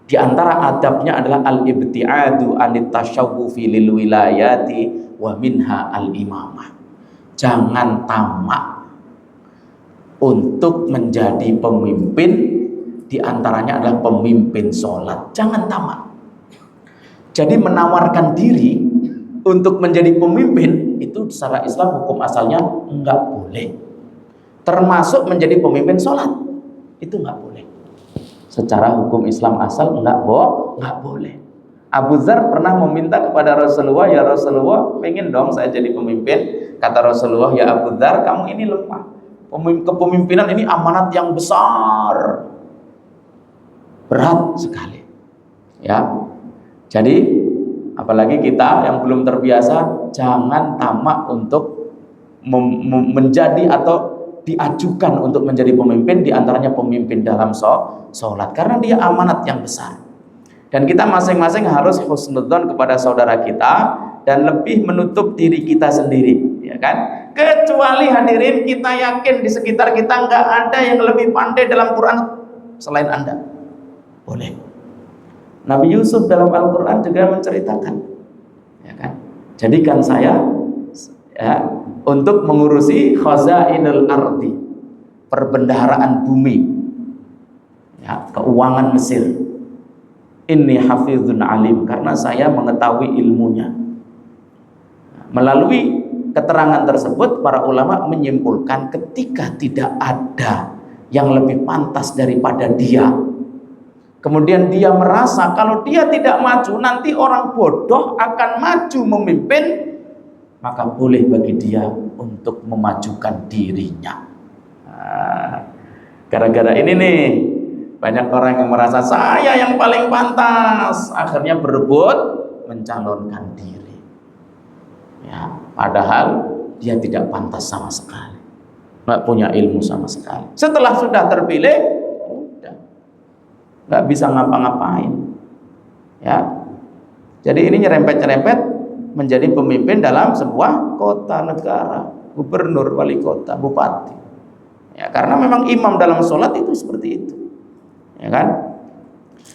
Di antara adabnya adalah al-ibti'adu anit tasyawwufi lil wilayati wa minha al-imamah. Jangan tamak untuk menjadi pemimpin, di antaranya adalah pemimpin sholat. Jangan tamak. Jadi menawarkan diri untuk menjadi pemimpin itu secara Islam hukum asalnya enggak boleh. Termasuk menjadi pemimpin sholat itu enggak boleh. Secara hukum Islam asal enggak boleh. Abu Dzar pernah meminta kepada Rasulullah, ya Rasulullah, pengen dong saya jadi pemimpin. Kata Rasulullah, ya Abu Dzar, kamu ini lemah. Kepemimpinan ini amanat yang besar, berat sekali, ya. Jadi apalagi kita yang belum terbiasa, jangan tamak untuk menjadi atau diajukan untuk menjadi pemimpin, diantaranya pemimpin dalam sholat, karena dia amanat yang besar. Dan kita masing-masing harus husnudzon kepada saudara kita dan lebih menutup diri kita sendiri, ya kan? Kecuali hadirin kita yakin di sekitar kita nggak ada yang lebih pandai dalam Quran selain Anda. Boleh. Nabi Yusuf dalam Al-Quran juga menceritakan, ya kan? Jadikan saya ya, untuk mengurusi khazainul ardi, perbendaharaan bumi, ya, keuangan Mesir. Inni hafizun alim, karena saya mengetahui ilmunya. Melalui keterangan tersebut, para ulama menyimpulkan ketika tidak ada yang lebih pantas daripada dia, kemudian dia merasa kalau dia tidak maju, nanti orang bodoh akan maju memimpin, maka boleh bagi dia untuk memajukan dirinya. Gara-gara ini nih, banyak orang yang merasa saya yang paling pantas, akhirnya berebut mencalonkan diri, ya, padahal dia tidak pantas sama sekali, nggak punya ilmu sama sekali. Setelah sudah terpilih, udah nggak bisa ngapa-ngapain, ya. Jadi ini nyerempet-nyerempet menjadi pemimpin dalam sebuah kota, negara, gubernur, wali kota, bupati, ya, karena memang imam dalam sholat itu seperti itu, ya kan?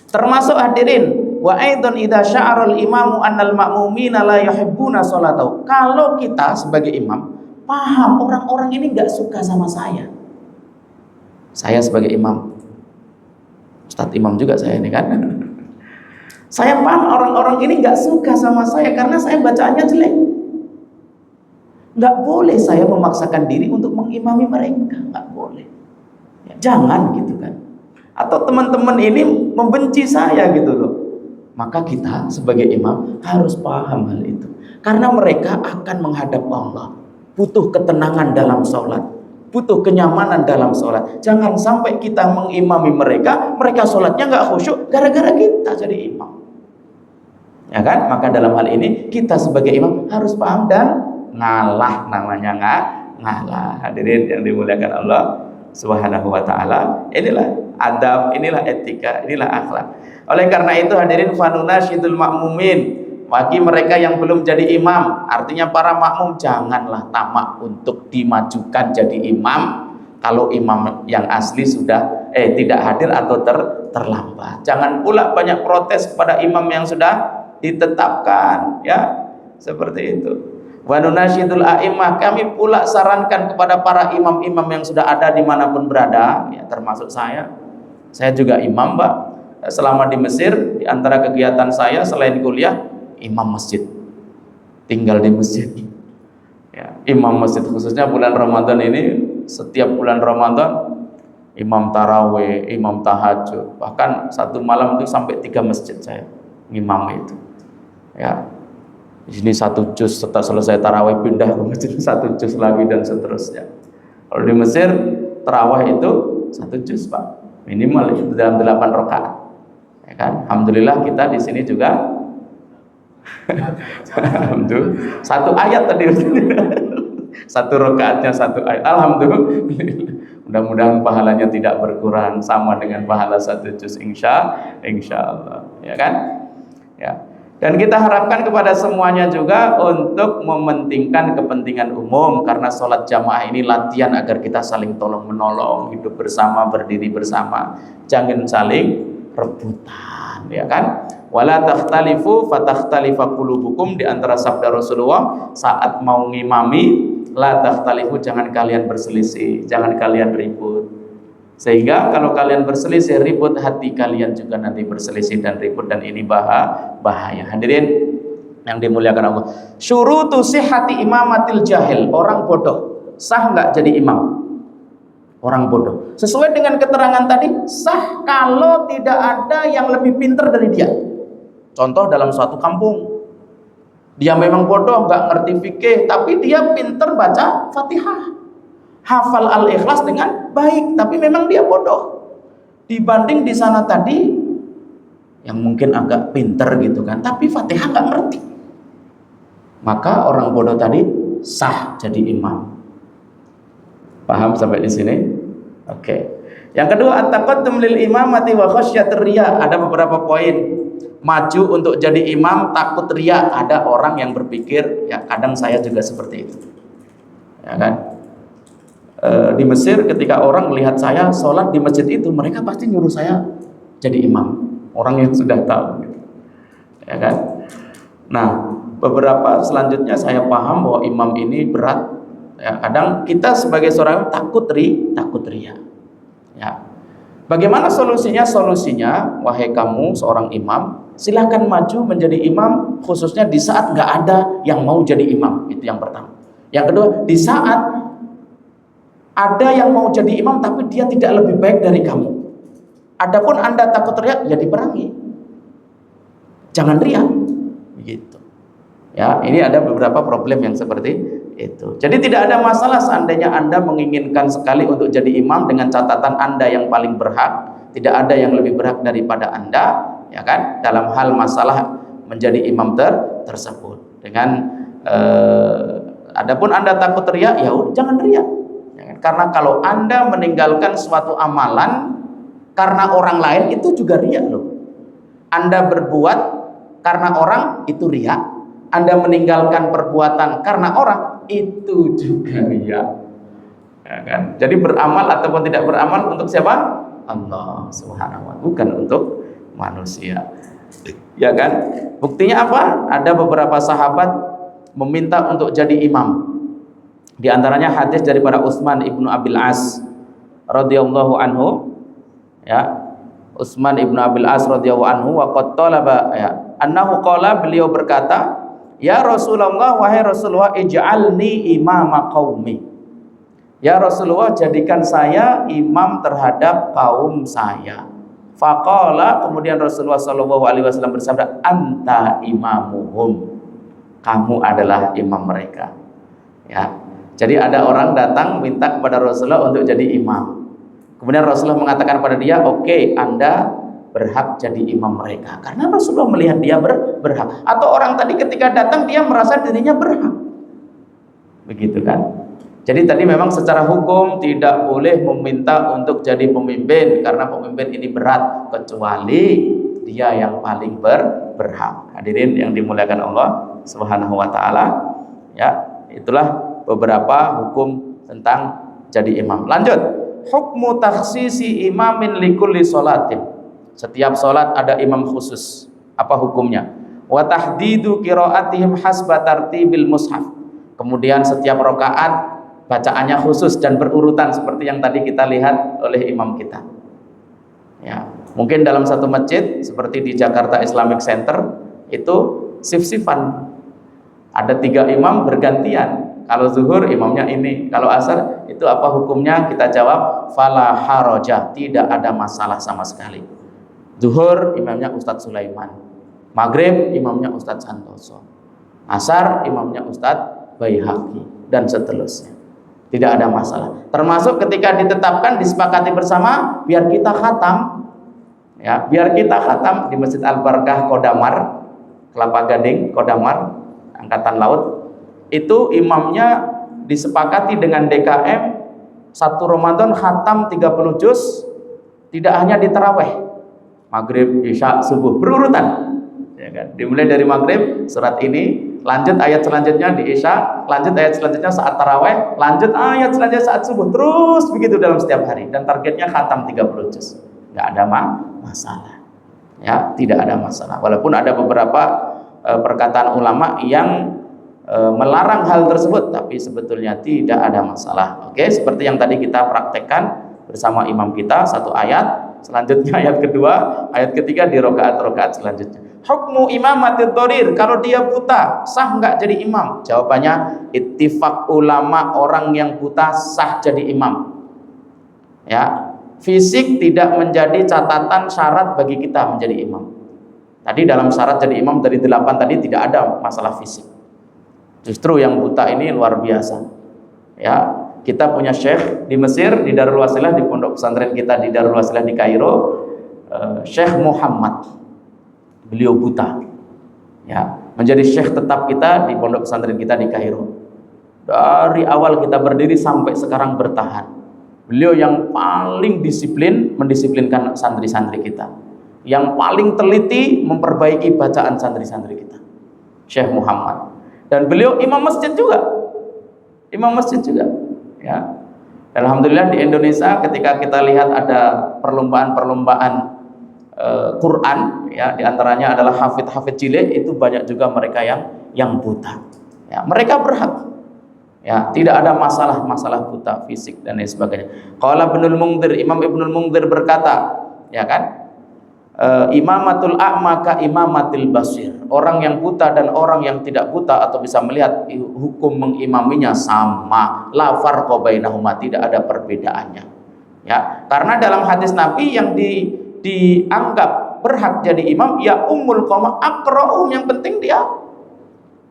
Termasuk hadirin, wa aidan idza sya'arul imamu annal ma'mumina la yuhibbuna sholatahu. Kalau kita sebagai imam paham orang-orang ini enggak suka sama saya sebagai imam, Ustadz imam juga saya ini kan. Saya paham orang-orang ini enggak suka sama saya karena saya bacaannya jelek. Enggak boleh saya memaksakan diri untuk mengimami mereka, enggak boleh. Ya, jangan gitu kan. Atau teman-teman ini membenci saya gitu loh, maka kita sebagai imam harus paham hal itu, karena mereka akan menghadap Allah, butuh ketenangan dalam sholat, butuh kenyamanan dalam sholat. Jangan sampai kita mengimami mereka sholatnya nggak khusyuk gara-gara kita jadi imam, ya kan? Maka dalam hal ini kita sebagai imam harus paham dan ngalah, namanya ngalah. Hadirin yang dimuliakan Allah Subhanahu wa ta'ala, inilah adab, inilah etika, inilah akhlak. Oleh karena itu hadirin, fanunashidul ma'mumin, bagi mereka yang belum jadi imam, artinya para makmum, janganlah tamak untuk dimajukan jadi imam kalau imam yang asli sudah tidak hadir atau terlambat. Jangan pula banyak protes kepada imam yang sudah ditetapkan, ya, seperti itu. Wa nunasyidul a'immah, kami pula sarankan kepada para imam-imam yang sudah ada dimanapun berada, ya termasuk saya juga imam, Pak. Selama di Mesir, di antara kegiatan saya selain kuliah, imam masjid, tinggal di masjid, ya, imam masjid. Khususnya bulan Ramadan ini, setiap bulan Ramadan imam tarawih, imam tahajud, bahkan satu malam itu sampai 3 masjid saya imam itu, ya. Di sini 1 juz, setelah selesai tarawih pindah ke masjid 1 juz lagi dan seterusnya. Kalau di Mesir tarawih itu 1 juz, Pak, minimal itu dalam 8 rakaat, ya kan? Alhamdulillah kita di sini juga alhamdulillah 1 ayat tadi 1 rakaatnya 1 ayat, alhamdulillah. Mudah-mudahan pahalanya tidak berkurang, sama dengan pahala 1 juz insya Allah, ya kan? Ya. Dan kita harapkan kepada semuanya juga untuk mementingkan kepentingan umum, karena sholat jamaah ini latihan agar kita saling tolong menolong, hidup bersama, berdiri bersama, jangan saling rebutan, ya kan? Wala takhtalifu fatakhtalifa qulubukum, di antara sabda Rasulullah saat mau ngimami, la takhtalifu, jangan kalian berselisih, jangan kalian ribut. Sehingga kalau kalian berselisih, ribut, hati kalian juga nanti berselisih dan ribut, dan ini bahaya. Hadirin yang dimuliakan Allah. Syurutu sihhati imamatil jahil, orang bodoh sah nggak jadi imam? Orang bodoh, sesuai dengan keterangan tadi, sah kalau tidak ada yang lebih pintar dari dia. Contoh dalam suatu kampung, dia memang bodoh, nggak ngerti fikih, tapi dia pintar baca Fatihah, hafal Al-Ikhlas dengan baik, tapi memang dia bodoh. Dibanding di sana tadi yang mungkin agak pinter gitu kan, tapi Fatihah nggak ngerti, maka orang bodoh tadi sah jadi imam. Paham sampai di sini? Oke. Yang kedua, at-taqaddum lil imamati wa khasyatir riya. Ada beberapa poin. Maju untuk jadi imam takut riya. Ada orang yang berpikir, ya kadang saya juga seperti itu, ya kan? Di Mesir ketika orang melihat saya sholat di masjid itu, mereka pasti nyuruh saya jadi imam, orang yang sudah tahu, ya kan? Nah, beberapa selanjutnya saya paham bahwa imam ini berat, ya, kadang kita sebagai seorang takut riya, ya. Bagaimana solusinya? Solusinya, wahai kamu seorang imam, silahkan maju menjadi imam, khususnya di saat nggak ada yang mau jadi imam. Itu yang pertama. Yang kedua, di saat ada yang mau jadi imam tapi dia tidak lebih baik dari kamu, adapun Anda takut riya, ya diperangi, jangan riya, begitu. Ya, ini ada beberapa problem yang seperti itu. Jadi tidak ada masalah seandainya Anda menginginkan sekali untuk jadi imam, dengan catatan Anda yang paling berhak, tidak ada yang lebih berhak daripada Anda, ya kan? Dalam hal masalah menjadi imam tersebut. Dengan adapun Anda takut riya, ya udah jangan riya. Karena kalau Anda meninggalkan suatu amalan karena orang lain, itu juga riya loh. Anda berbuat karena orang, itu riya. Anda meninggalkan perbuatan karena orang, itu juga riya, ya kan? Jadi beramal ataupun tidak beramal untuk siapa? Allah Subhanahu wa ta'ala, bukan untuk manusia, ya kan? Buktinya apa? Ada beberapa sahabat meminta untuk jadi imam. Di antaranya hadis daripada Utsman ibnu Abil As radhiyallahu anhu, ya, Utsman ibnu Abil As radhiyallahu anhu, wa qad talaba, ya, annahu qala, beliau berkata, ya Rasulullah, wahai Rasulullah, ij'alni imama qaumi, ya Rasulullah, jadikan saya imam terhadap kaum saya. Faqala, kemudian Rasulullah sallallahu alaihi wasallam bersabda, anta imamuhum, kamu adalah imam mereka, ya. Jadi ada orang datang minta kepada Rasulullah untuk jadi imam. Kemudian Rasulullah mengatakan kepada dia, oke, Anda berhak jadi imam mereka, karena Rasulullah melihat dia berhak. Atau orang tadi ketika datang dia merasa dirinya berhak, begitu kan? Jadi tadi memang secara hukum tidak boleh meminta untuk jadi pemimpin, karena pemimpin ini berat, kecuali dia yang paling berhak. Hadirin yang dimuliakan Allah Subhanahu wa ta'ala, ya, itulah beberapa hukum tentang jadi imam. Lanjut, hukmu takhsisi imamin likulli sholatin. Setiap sholat ada imam khusus. Apa hukumnya? Wa tahdidu qiraatihim hasba tartibil mushaf. Kemudian setiap rakaat bacaannya khusus dan berurutan seperti yang tadi kita lihat oleh imam kita. Ya, mungkin dalam satu masjid seperti di Jakarta Islamic Center itu shift-shiftan. Ada 3 imam bergantian. Kalau zuhur imamnya ini, kalau asar itu apa hukumnya? Kita jawab fala haraja, tidak ada masalah sama sekali. Zuhur imamnya Ustadz Sulaiman, maghrib imamnya Ustadz Santoso, asar imamnya Ustadz Baihaqi, dan seterusnya. Tidak ada masalah. Termasuk ketika ditetapkan, disepakati bersama, biar kita khatam, ya, biar kita khatam di Masjid Al-Barakah Kodamar, Kelapa Gading, Kodamar, Angkatan Laut. Itu imamnya disepakati dengan DKM 1 Ramadan khatam 30 juz, tidak hanya di taraweh, maghrib, isya, subuh, berurutan, ya kan? Dimulai dari maghrib surat ini, lanjut ayat selanjutnya di isya, lanjut ayat selanjutnya saat taraweh, lanjut ayat selanjutnya saat subuh, terus begitu dalam setiap hari, dan targetnya khatam 30 juz. Nggak ada masalah, ya, tidak ada masalah. Walaupun ada beberapa perkataan ulama yang melarang hal tersebut, tapi sebetulnya tidak ada masalah. Oke, seperti yang tadi kita praktekkan bersama imam kita, 1 ayat, selanjutnya ayat kedua, ayat ketiga di rakaat-rakaat selanjutnya. Hukmu imamatil dharir, kalau dia buta sah nggak jadi imam? Jawabannya ittifaq ulama, orang yang buta sah jadi imam. Ya, fisik tidak menjadi catatan syarat bagi kita menjadi imam. Tadi dalam syarat jadi imam dari 8 tadi tidak ada masalah fisik. Justru yang buta ini luar biasa. Ya, kita punya syekh di Mesir, di Darul Wasilah, di pondok pesantren kita di Darul Wasilah di Kairo, Syekh Muhammad. Beliau buta. Ya, menjadi syekh tetap kita di pondok pesantren kita di Kairo. Dari awal kita berdiri sampai sekarang bertahan. Beliau yang paling disiplin mendisiplinkan santri-santri kita. Yang paling teliti memperbaiki bacaan santri-santri kita. Syekh Muhammad. Dan beliau imam masjid juga, ya. Alhamdulillah di Indonesia ketika kita lihat ada perlombaan Quran, ya, diantaranya adalah hafid cilik, itu banyak juga mereka yang buta. Ya, mereka berhak. Ya, tidak ada masalah buta fisik dan lain sebagainya. Qala Ibnul Munzir, Imam Ibnul Munzir berkata, ya kan? Imamatul a'ma ka imamatil basir. Orang yang buta dan orang yang tidak buta atau bisa melihat, hukum mengimaminya sama. La farqa bainahuma, tidak ada perbedaannya. Ya, karena dalam hadis Nabi yang dianggap berhak jadi imam ya ummul qaum aqra'um, yang penting dia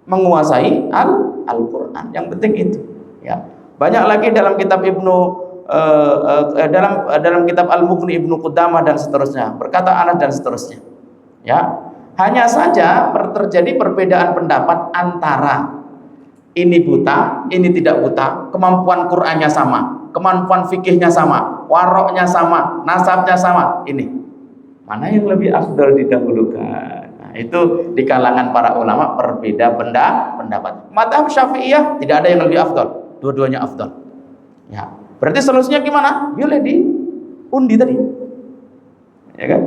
menguasai Al-Qur'an. Yang penting itu. Ya. Banyak lagi dalam kitab dalam kitab Al-Mughni Ibnu Qudamah dan seterusnya, berkata Anas dan seterusnya. Ya, hanya saja terjadi perbedaan pendapat antara ini buta, ini tidak buta, kemampuan Qur'annya sama, kemampuan fikihnya sama, waroknya sama, nasabnya sama. Ini mana yang lebih afdal didahulukan? Nah, itu di kalangan para ulama berbeda pendapat. Mazhab Syafi'iyah tidak ada yang lebih afdal, dua-duanya afdal. Ya. Berarti solusinya gimana? Boleh diundi tadi, ya kan?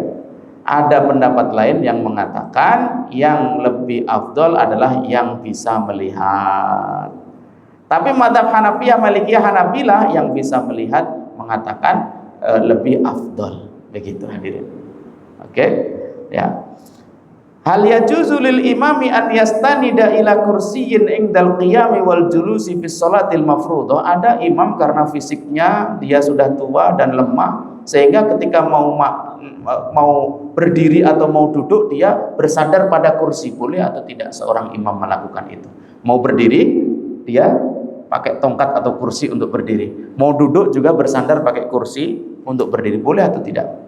Ada pendapat lain yang mengatakan yang lebih afdol adalah yang bisa melihat. Tapi mazhab Hanafiyah, Malikiyah, Hanabilah yang bisa melihat mengatakan lebih afdol. Begitu hadirin. Oke, ya. Hal yajuzu lil imami an yastanida ila kursiyyin indal qiyami wal julusi fi sholatil mafruḍah. Ada imam karena fisiknya dia sudah tua dan lemah, sehingga ketika mau berdiri atau mau duduk dia bersandar pada kursi. Boleh atau tidak seorang imam melakukan itu? Mau berdiri dia pakai tongkat atau kursi untuk berdiri, mau duduk juga bersandar pakai kursi untuk berdiri. Boleh atau tidak?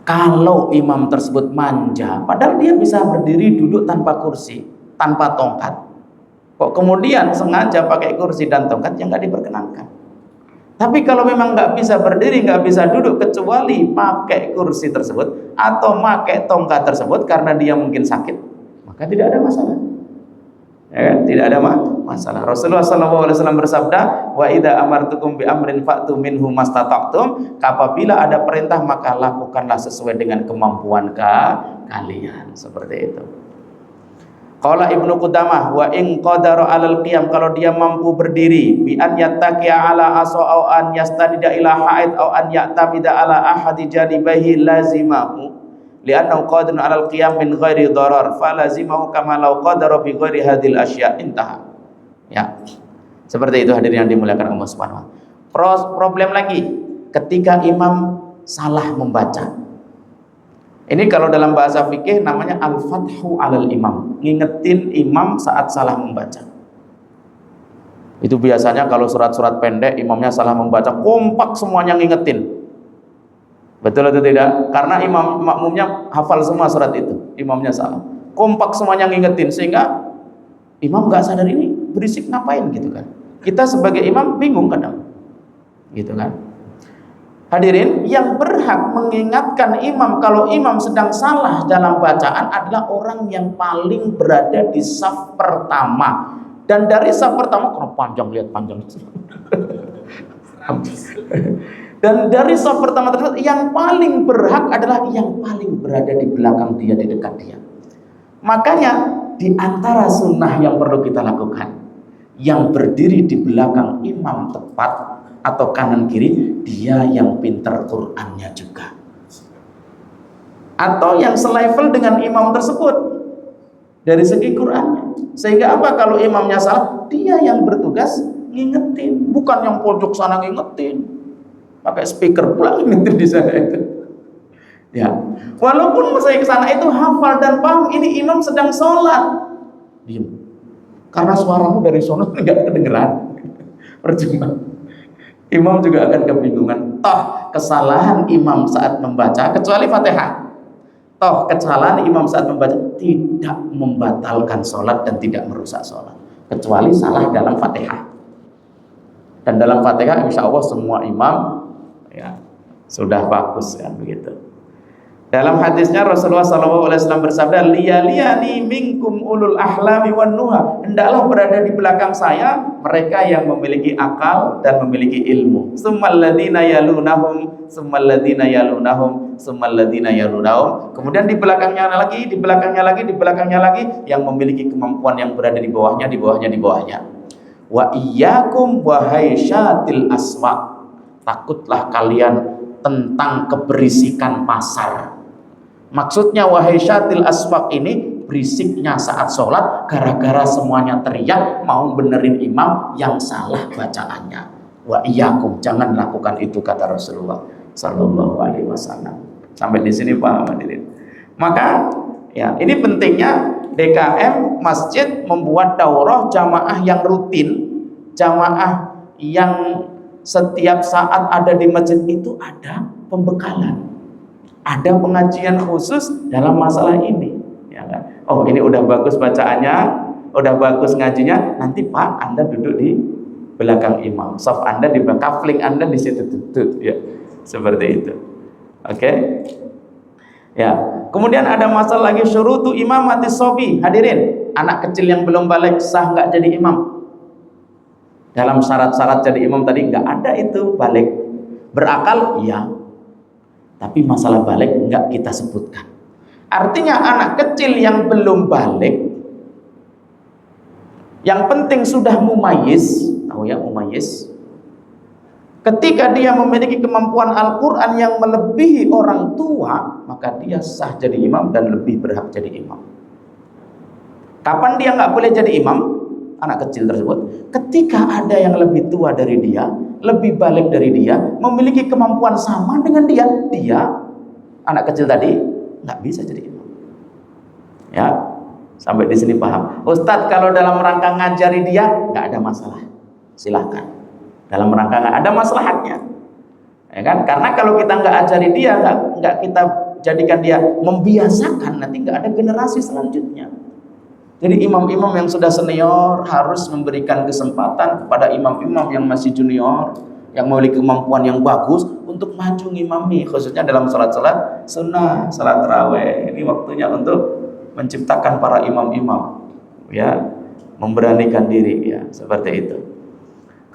Kalau imam tersebut manja, padahal dia bisa berdiri duduk tanpa kursi, tanpa tongkat, kok kemudian sengaja pakai kursi dan tongkat, yang nggak diperkenankan. Tapi kalau memang nggak bisa berdiri, nggak bisa duduk, kecuali pakai kursi tersebut atau pakai tongkat tersebut karena dia mungkin sakit, maka tidak ada masalah. Ya, tidak ada masalah. Rasulullah SAW bersabda, wa idza amartukum bi amrin fa'tu minhu mastata'tum. Apabila ada perintah maka lakukanlah sesuai dengan kemampuan kalian. Seperti itu. Qala Ibnu Qudamah wa in qadara 'alal qiyam, kalau dia mampu berdiri, bi an yattaqiya 'ala asa au an yastanida ila ha'id au an ya'tamida 'ala ahadi janibihi lazimahu li'annahu qadirun 'alal qiyam min ghairi dharar falazimahu kama law qadara bi ghairi hadhil asya. Intaha. Ya. Seperti itu hadirin yang dimuliakan Allah Subhanahu wa taala. Problem lagi ketika imam salah membaca. Ini kalau dalam bahasa fikih namanya al-fathu alal imam, ngingetin imam saat salah membaca. Itu biasanya kalau surat-surat pendek imamnya salah membaca, kompak semuanya ngingetin. Betul atau tidak? Karena imam makmumnya hafal semua surat itu, imamnya salah. Kompak semuanya ngingetin sehingga imam nggak sadar ini berisik ngapain gitu kan. Kita sebagai imam bingung kadang. Gitu kan. Hadirin, yang berhak mengingatkan imam kalau imam sedang salah dalam bacaan adalah orang yang paling berada di saf pertama. Dan dari saf pertama, kalau panjang, lihat panjang. Dan dari saf pertama tersebut, yang paling berhak adalah yang paling berada di belakang dia, di dekat dia. Makanya, di antara sunnah yang perlu kita lakukan, yang berdiri di belakang imam tepat, atau kanan kiri, dia yang pintar Qur'annya juga, atau yang selevel dengan imam tersebut dari segi Qur'annya. Sehingga apa? Kalau imamnya salah, dia yang bertugas ngingetin, bukan yang pojok sana ngingetin, pakai speaker pula ngingetin di sana itu. Ya, walaupun saya ke sana itu hafal dan paham, ini imam sedang sholat, diam, karena suaramu dari sana nggak kedengeran, percuma. Imam juga akan kebingungan. Toh kesalahan imam saat membaca, kecuali Fatihah, toh kesalahan imam saat membaca tidak membatalkan sholat dan tidak merusak sholat, kecuali salah dalam Fatihah. Dan dalam Fatihah insya Allah semua imam ya sudah bagus kan begitu. Dalam hadisnya Rasulullah SAW bersabda, liyaliyani minkum ulul ahlami wan nuha, hendaklah berada di belakang saya mereka yang memiliki akal dan memiliki ilmu. Summal ladzina yalunahum, summal ladzina yalunahum, summal ladzina yalunahum. Kemudian di belakangnya lagi, di belakangnya lagi, di belakangnya lagi yang memiliki kemampuan yang berada di bawahnya, di bawahnya, di bawahnya. Wa iyyakum wa haisyatil aswaq. Takutlah kalian tentang keberisikan pasar. Maksudnya wahai syatil aswaq ini berisiknya saat sholat gara-gara semuanya teriak mau benerin imam yang salah bacaannya. Wa iyyakum, jangan lakukan itu, kata Rasulullah sallallahu alaihi wasallam. Sampai di sini paham hadirin. Maka ya ini pentingnya DKM masjid membuat daurah jamaah yang rutin, jamaah yang setiap saat ada di masjid itu ada pembekalan. Ada pengajian khusus dalam masalah ini, ya kan? Oh ini udah bagus bacaannya, udah bagus ngajinya, nanti Pak Anda duduk di belakang imam, saf Anda di belakang, kafling Anda di situ tutut, ya seperti itu. Oke? Ya. Kemudian ada masalah lagi syurutu imamati sobi. Hadirin, anak kecil yang belum balik sah nggak jadi imam? Dalam syarat-syarat jadi imam tadi nggak ada itu balik. Berakal, ya. Tapi masalah balik enggak kita sebutkan. Artinya anak kecil yang belum balik, yang penting sudah mumayyiz, tahu ya mumayyiz. Ketika dia memiliki kemampuan Al-Quran yang melebihi orang tua, maka dia sah jadi imam dan lebih berhak jadi imam. Kapan dia nggak boleh jadi imam? Anak kecil tersebut, ketika ada yang lebih tua dari dia, lebih balik dari dia, memiliki kemampuan sama dengan dia, anak kecil tadi nggak bisa jadi imam. Ya, sampai di sini paham. Ustadz, kalau dalam rangka ngajari dia nggak ada masalah, silahkan. Dalam rangka nggak ada maslahatnya, ya kan? Karena kalau kita nggak ajari dia, nggak kita jadikan dia membiasakan, nanti nggak ada generasi selanjutnya. Jadi imam-imam yang sudah senior harus memberikan kesempatan kepada imam-imam yang masih junior, yang memiliki kemampuan yang bagus untuk maju ngimami, khususnya dalam salat-salat sunnah, salat tarawih. Ini waktunya untuk menciptakan para imam-imam, ya, memberanikan diri, ya, seperti itu.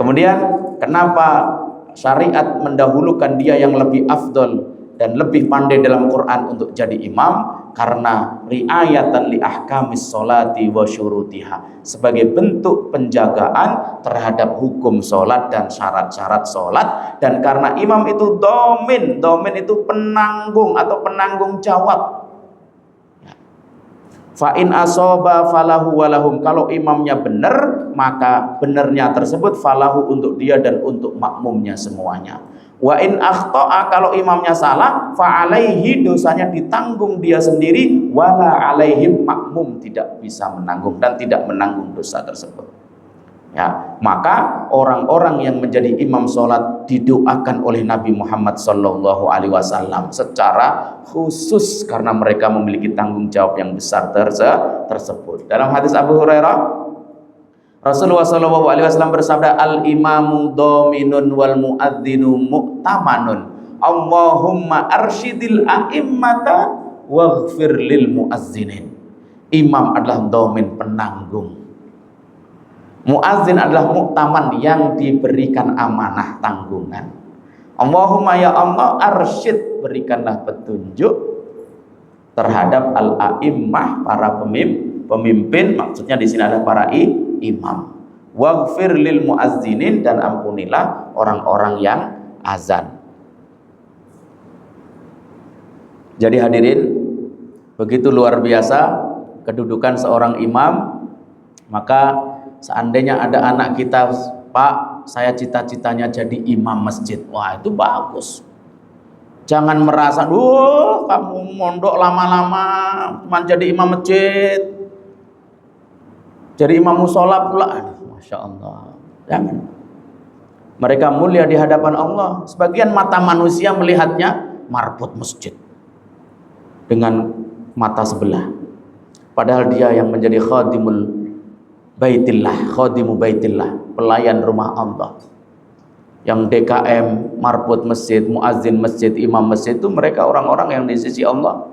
Kemudian kenapa syariat mendahulukan dia yang lebih afdol dan lebih pandai dalam Quran untuk jadi imam? karena riayatan li ahkamis sholati wa syurutiha, sebagai bentuk penjagaan terhadap hukum sholat dan syarat-syarat sholat, dan karena imam itu domin itu penanggung atau penanggung jawab. Fa in asoba falahu walahum, kalau imamnya benar maka benarnya tersebut falahu untuk dia dan untuk makmumnya semuanya. Wa in akhta'a, kalau imamnya salah, fa alaihi, dosanya ditanggung dia sendiri, wala alaihim, makmum tidak bisa menanggung dan tidak menanggung dosa tersebut. Ya, maka orang-orang yang menjadi imam sholat didoakan oleh Nabi Muhammad SAW secara khusus karena mereka memiliki tanggung jawab yang besar tersebut. Dalam hadis Abu Hurairah, Rasulullah SAW bersabda, al-imamu dominun wal muadzinu mu'tamanun, Allahumma arsyidil a'immata waghfir lil muazzinin. Imam adalah domin, penanggung. Muazzin adalah mu'taman, yang diberikan amanah tanggungan. Allahumma ya Allah arsyid, berikanlah petunjuk terhadap al-a'immah, para pemimpin, maksudnya di sini adalah para imam. Waghfir lil muazzinin, dan ampunilah orang-orang yang azan. Jadi hadirin, begitu luar biasa kedudukan seorang imam. Maka seandainya ada anak kita, Pak, saya cita-citanya jadi imam masjid, wah itu bagus. Jangan merasa, kamu mondok lama-lama cuma jadi imam masjid, jadi imam musola pula. Masya Allah. Jangan. Mereka mulia di hadapan Allah. Sebagian mata manusia melihatnya marbot masjid dengan mata sebelah, padahal dia yang menjadi khadimul baitillah, khadimu baitillah, pelayan rumah Allah. Yang DKM, marbot masjid, muazzin masjid, imam masjid, itu mereka orang-orang yang di sisi Allah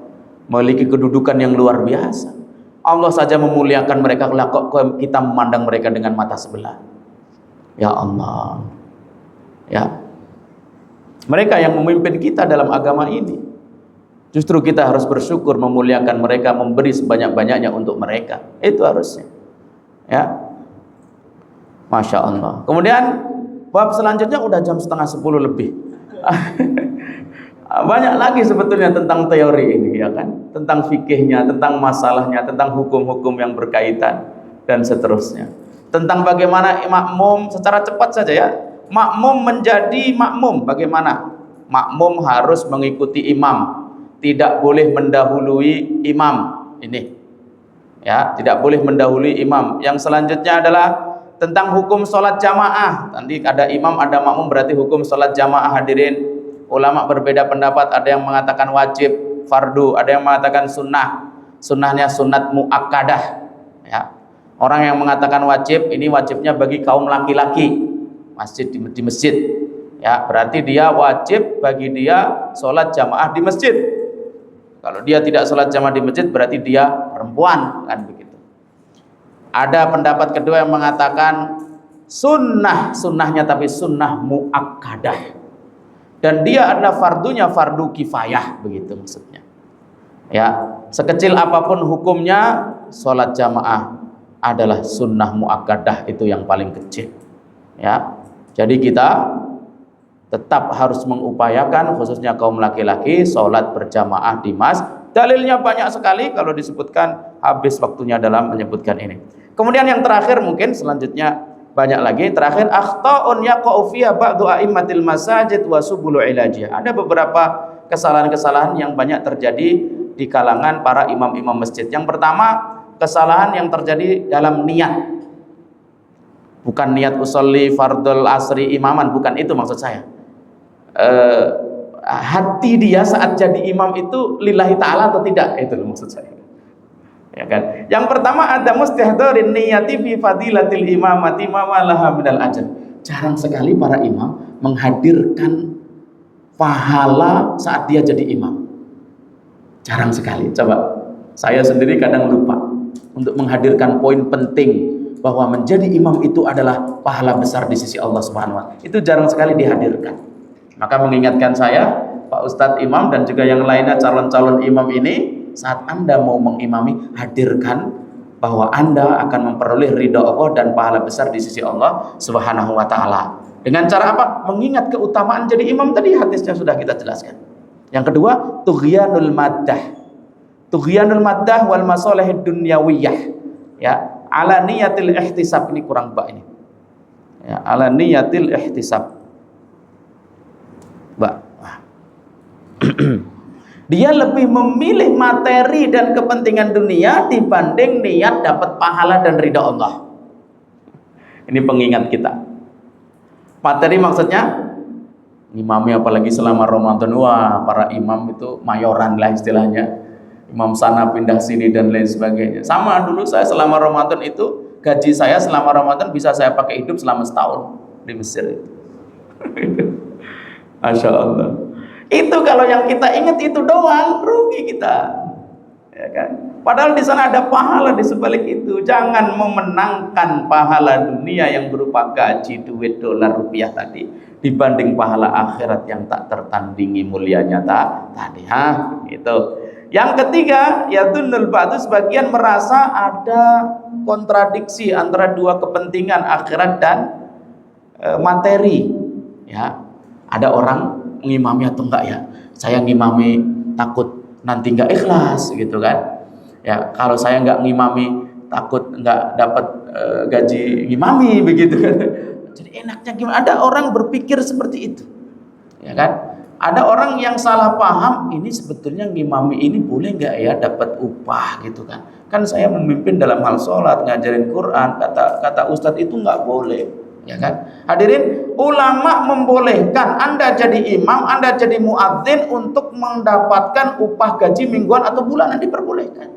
memiliki kedudukan yang luar biasa. Allah saja memuliakan mereka, kok kita memandang mereka dengan mata sebelah. Ya Allah. Ya. Mereka yang memimpin kita dalam agama ini. Justru kita harus bersyukur, memuliakan mereka, memberi sebanyak-banyaknya untuk mereka. Itu harusnya. Ya. Masya Allah. Kemudian bab selanjutnya udah jam 9:30 lebih. Banyak lagi sebetulnya tentang teori ini, ya kan, tentang fikihnya, tentang masalahnya, tentang hukum-hukum yang berkaitan dan seterusnya, tentang bagaimana makmum, secara cepat saja ya, makmum menjadi makmum. Bagaimana makmum harus mengikuti imam, tidak boleh mendahului imam. Ini ya, tidak boleh mendahului imam. Yang selanjutnya adalah tentang hukum sholat jamaah. Nanti ada imam, ada makmum, berarti hukum sholat jamaah. Hadirin, ulama berbeda pendapat, ada yang mengatakan wajib, fardu, ada yang mengatakan sunnah. Sunnahnya sunat muakkadah. Ya. Orang yang mengatakan wajib, ini wajibnya bagi kaum laki-laki, masjid di masjid. Ya, berarti dia wajib bagi dia sholat jamaah di masjid. Kalau dia tidak sholat jamaah di masjid, berarti dia perempuan, kan begitu. Ada pendapat kedua yang mengatakan sunnahnya tapi sunnah muakkadah. Dan dia adalah fardunya fardu kifayah, begitu maksudnya. Ya, sekecil apapun hukumnya, sholat jamaah adalah sunnah muakkadah, itu yang paling kecil. Ya, jadi kita tetap harus mengupayakan, khususnya kaum laki-laki, sholat berjamaah di masjid. Dalilnya banyak sekali, kalau disebutkan habis waktunya dalam menyebutkan ini. Kemudian yang terakhir, mungkin selanjutnya banyak lagi. Terakhir, akhta'un yaqa'u fiha ba'du a'immatil masajid wa subulu ilajiyah. Ada beberapa kesalahan-kesalahan yang banyak terjadi di kalangan para imam-imam masjid. Yang pertama, kesalahan yang terjadi dalam niat. Bukan niat usolli fardul asri imaman, bukan itu maksud saya. Hati dia saat jadi imam itu lillahi ta'ala atau tidak, itu maksud saya. Ya kan? Yang pertama, ada mustihdarin niyati fi fadilatil imamati ma laha minal ajr. Jarang sekali para imam menghadirkan pahala saat dia jadi imam. Jarang sekali. Coba, saya sendiri kadang lupa untuk menghadirkan poin penting bahwa menjadi imam itu adalah pahala besar di sisi Allah Subhanahu wa taala. Itu jarang sekali dihadirkan. Maka mengingatkan saya, Pak Ustadz Imam dan juga yang lainnya calon-calon imam ini, saat Anda mau mengimami, hadirkan bahwa Anda akan memperoleh ridha Allah dan pahala besar di sisi Allah Subhanahu wa taala. Dengan cara apa? Mengingat keutamaan jadi imam tadi, hadisnya sudah kita jelaskan. Yang kedua, tughyanul maddah. Tughyanul maddah wal masalihid dunyawiyah. Ya, ala niyatil ihtisab, ini kurang bak ini. Ya, ala niyatil ihtisab. Mbak. Dia lebih memilih materi dan kepentingan dunia dibanding niat dapat pahala dan ridha Allah. Ini pengingat kita. Materi maksudnya imami, apalagi selama Ramadan, wah para imam itu mayoran lah istilahnya. Imam sana pindah sini dan lain sebagainya. Sama dulu saya selama Ramadan itu, gaji saya selama Ramadan bisa saya pakai hidup selama setahun di Mesir itu. Masya Allah. Itu kalau yang kita ingat itu doang, rugi kita, ya kan? Padahal di sana ada pahala di sebalik itu. Jangan memenangkan pahala dunia yang berupa gaji, duit, dolar, rupiah tadi dibanding pahala akhirat yang tak tertandingi mulianya tadi. Itu. Yang ketiga, yadunnul ba'du, sebagian merasa ada kontradiksi antara dua kepentingan akhirat dan materi. Ya. Ada orang ngimami atau enggak ya? Saya ngimami takut nanti enggak ikhlas gitu kan. Ya, kalau saya enggak ngimami takut enggak dapat gaji ngimami begitu kan. Jadi enaknya gimana? Ada orang berpikir seperti itu. Ya kan? Ada orang yang salah paham, ini sebetulnya ngimami ini boleh enggak ya dapat upah gitu kan. Kan saya memimpin dalam hal sholat, ngajarin Quran, kata ustadz itu enggak boleh. Ya kan? Hadirin, ulama membolehkan Anda jadi imam, Anda jadi muadzin untuk mendapatkan upah gaji mingguan atau bulanan, diperbolehkan.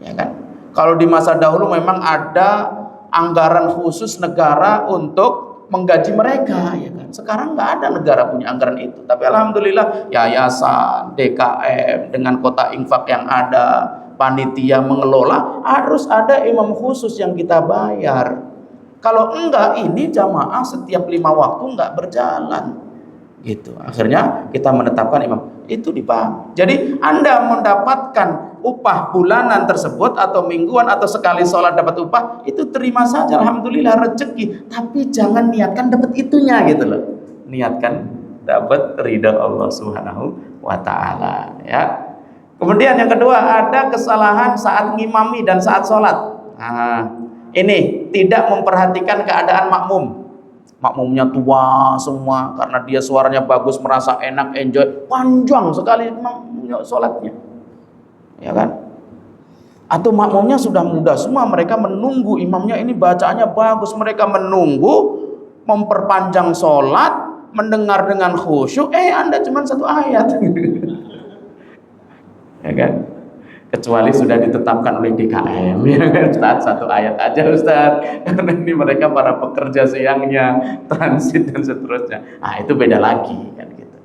Ya kan? Kalau di masa dahulu memang ada anggaran khusus negara untuk menggaji mereka, ya kan? Sekarang nggak ada negara punya anggaran itu. Tapi alhamdulillah yayasan, DKM dengan kota infak yang ada, panitia mengelola, harus ada imam khusus yang kita bayar. Kalau enggak, ini jamaah setiap 5 waktu enggak berjalan. Gitu. Akhirnya kita menetapkan imam. Itu dipahami. Jadi Anda mendapatkan upah bulanan tersebut atau mingguan atau sekali sholat dapat upah, itu terima saja, alhamdulillah rezeki. Tapi jangan niatkan dapat itunya gitu loh. Niatkan dapat ridha Allah Subhanahu wa taala, ya. Kemudian yang kedua, ada kesalahan saat ngimami dan saat sholat. Ini tidak memperhatikan keadaan makmum. Makmumnya tua semua karena dia suaranya bagus, merasa enak, enjoy, panjang sekali sholatnya, ya kan? Atau makmumnya sudah muda semua, mereka menunggu imamnya ini bacaannya bagus, mereka menunggu memperpanjang sholat, mendengar dengan khusyuk, Anda cuma 1 ayat, ya kan? Kecuali sudah ditetapkan oleh DKM, ya kan, Ustaz, 1 ayat aja Ustaz, karena ini mereka para pekerja siangnya, transit dan seterusnya. Itu beda lagi kan gitu.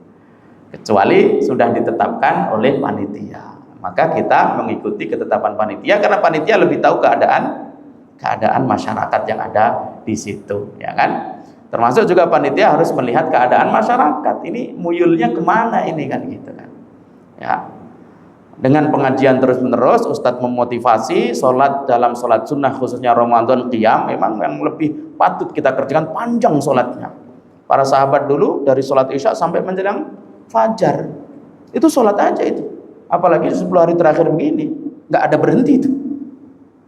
Kecuali sudah ditetapkan oleh panitia, maka kita mengikuti ketetapan panitia karena panitia lebih tahu keadaan masyarakat yang ada di situ, ya kan. Termasuk juga panitia harus melihat keadaan masyarakat. Ini muyulnya kemana ini kan gitu kan. Ya. Dengan pengajian terus-menerus, Ustadz memotivasi sholat dalam sholat sunnah khususnya Ramadan qiyam, memang yang lebih patut kita kerjakan panjang sholatnya. Para sahabat dulu dari sholat isya sampai menjelang fajar, itu sholat aja itu. Apalagi 10 hari terakhir begini, nggak ada berhenti itu.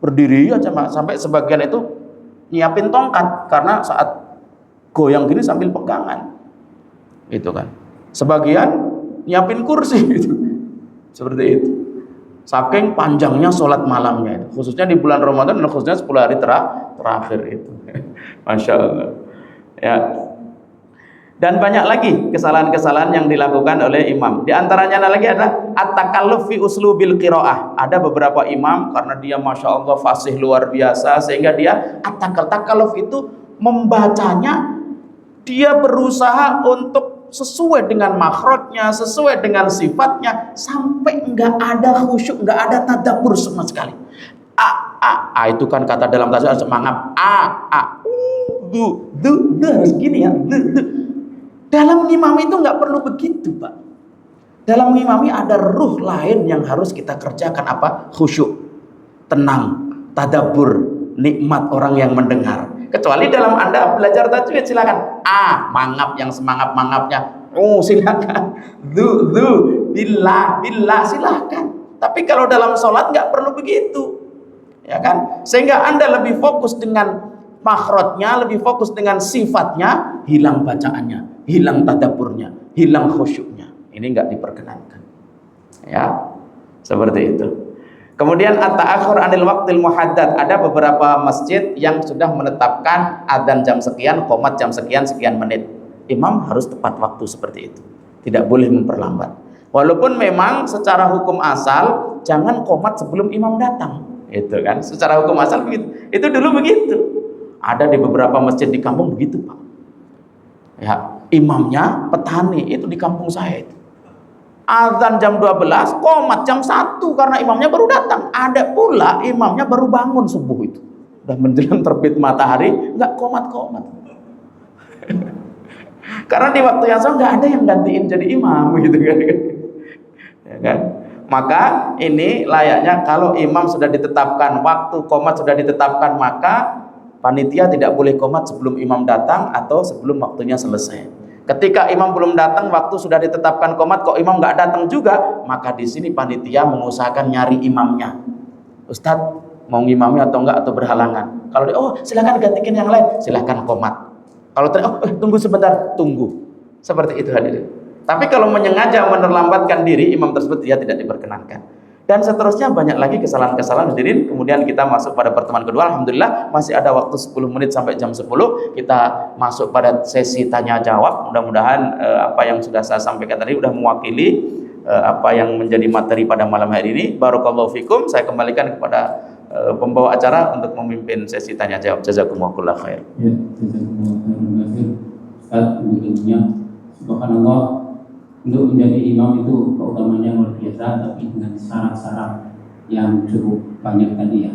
Berdiri aja sampai sebagian itu nyiapin tongkat karena saat goyang gini sambil pegangan, gitu kan. Sebagian nyiapin kursi gitu. Seperti itu. Saking panjangnya sholat malamnya itu, khususnya di bulan Ramadan dan khususnya 10 hari terakhir itu. Masya Allah. Ya. Dan banyak lagi kesalahan-kesalahan yang dilakukan oleh imam. Di antaranya lagi ada at-takalluf fi uslubil qiraah. Ada beberapa imam karena dia Masya Allah fasih luar biasa, sehingga dia at-takalluf itu membacanya, dia berusaha untuk sesuai dengan makhrajnya, sesuai dengan sifatnya, sampai enggak ada khusyuk, enggak ada tadabbur sama sekali. Itu kan kata dalam bahasa semangat harus gini ya. Dalam ngimam itu enggak perlu begitu, Pak. Dalam mengimami ada ruh lain yang harus kita kerjakan, apa? Khusyuk, tenang, tadabbur, nikmat orang yang mendengar. Kecuali dalam Anda belajar tajwid, silakan. Mangap yang semangap-mangapnya. Silakan. Billah, silakan. Tapi kalau dalam sholat nggak perlu begitu. Ya kan? Sehingga Anda lebih fokus dengan makhrajnya, lebih fokus dengan sifatnya, hilang bacaannya, hilang tadabburnya, hilang khusyuknya. Ini enggak diperkenankan. Ya. Seperti itu. Kemudian at-ta'akhur 'anil waqtil muhaddad. Ada beberapa masjid yang sudah menetapkan adzan jam sekian, qomat jam sekian, sekian menit. Imam harus tepat waktu seperti itu. Tidak boleh memperlambat. Walaupun memang secara hukum asal jangan qomat sebelum imam datang. Itu kan, secara hukum asal begitu. Itu dulu begitu. Ada di beberapa masjid di kampung begitu, Pak. Ya, imamnya petani, itu di kampung saya itu. Azan jam 12, qomat jam 1 karena imamnya baru datang. Ada pula imamnya baru bangun subuh itu. Udah menjelang terbit matahari, enggak qomat-qomat. Karena di waktu yang sama enggak ada yang gantiin jadi imam gitu kan. Ya kan? Maka ini layaknya kalau imam sudah ditetapkan, waktu qomat sudah ditetapkan, maka panitia tidak boleh qomat sebelum imam datang atau sebelum waktunya selesai. Ketika imam belum datang, waktu sudah ditetapkan qomat, kok imam nggak datang juga, maka di sini panitia mengusahakan nyari imamnya. Ustadz mau ngimami atau enggak, atau berhalangan. Kalau dia, silakan gantikan yang lain, silakan qomat. Kalau tunggu sebentar, tunggu. Seperti itu hadirin. Tapi kalau menyengaja menerlambatkan diri, imam tersebut dia tidak diperkenankan. Dan seterusnya banyak lagi kesalahan-kesalahan hadirin. Kemudian kita masuk pada pertemuan kedua. Alhamdulillah masih ada waktu 10 menit sampai jam 10. Kita masuk pada sesi tanya jawab. Mudah-mudahan apa yang sudah saya sampaikan tadi sudah mewakili apa yang menjadi materi pada malam hari ini. Barakallahu fikum. Saya kembalikan kepada pembawa acara untuk memimpin sesi tanya jawab. Jazakumullah khair. Ya, jazakumullah khair. Ustaz, tentunya subhanallah, untuk menjadi imam itu keutamanya luar biasa, tapi dengan syarat-syarat yang cukup banyak tadi ya.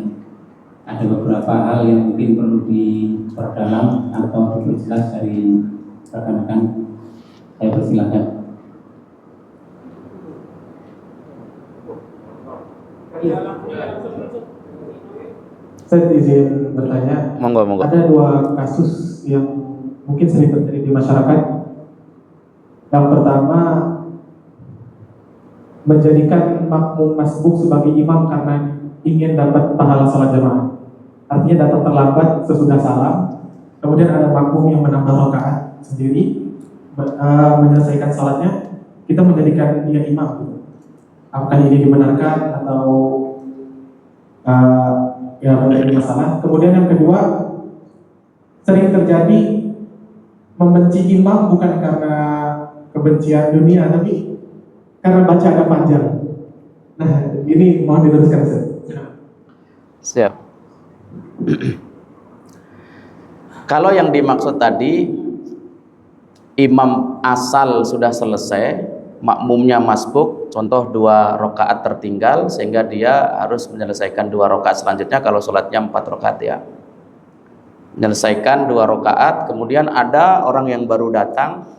Ada beberapa hal yang mungkin perlu diperdalam atau diperjelas dari rekan-rekan. Saya persilakan. Saya izin bertanya. Monggo. Ada 2 kasus yang mungkin sering terjadi di masyarakat. Yang pertama, menjadikan makmum masbuk sebagai imam karena ingin dapat pahala salat jamaah. Artinya datang terlambat sesudah salam, kemudian ada makmum yang menambah rakaat sendiri, menyelesaikan salatnya, kita menjadikan dia imam. Apakah ini dibenarkan atau ya menjadi masalah? Kemudian yang kedua, sering terjadi membenci imam bukan karena kebencian dunia, tapi karena bacaan panjang. Nah, ini mohon diluruskan, Ustaz. Siap. Kalau yang dimaksud tadi, imam asal sudah selesai, makmumnya masbuk, contoh 2 rakaat tertinggal, sehingga dia harus menyelesaikan 2 rakaat selanjutnya. Kalau sholatnya 4 rakaat ya, menyelesaikan 2 rakaat. Kemudian ada orang yang baru datang,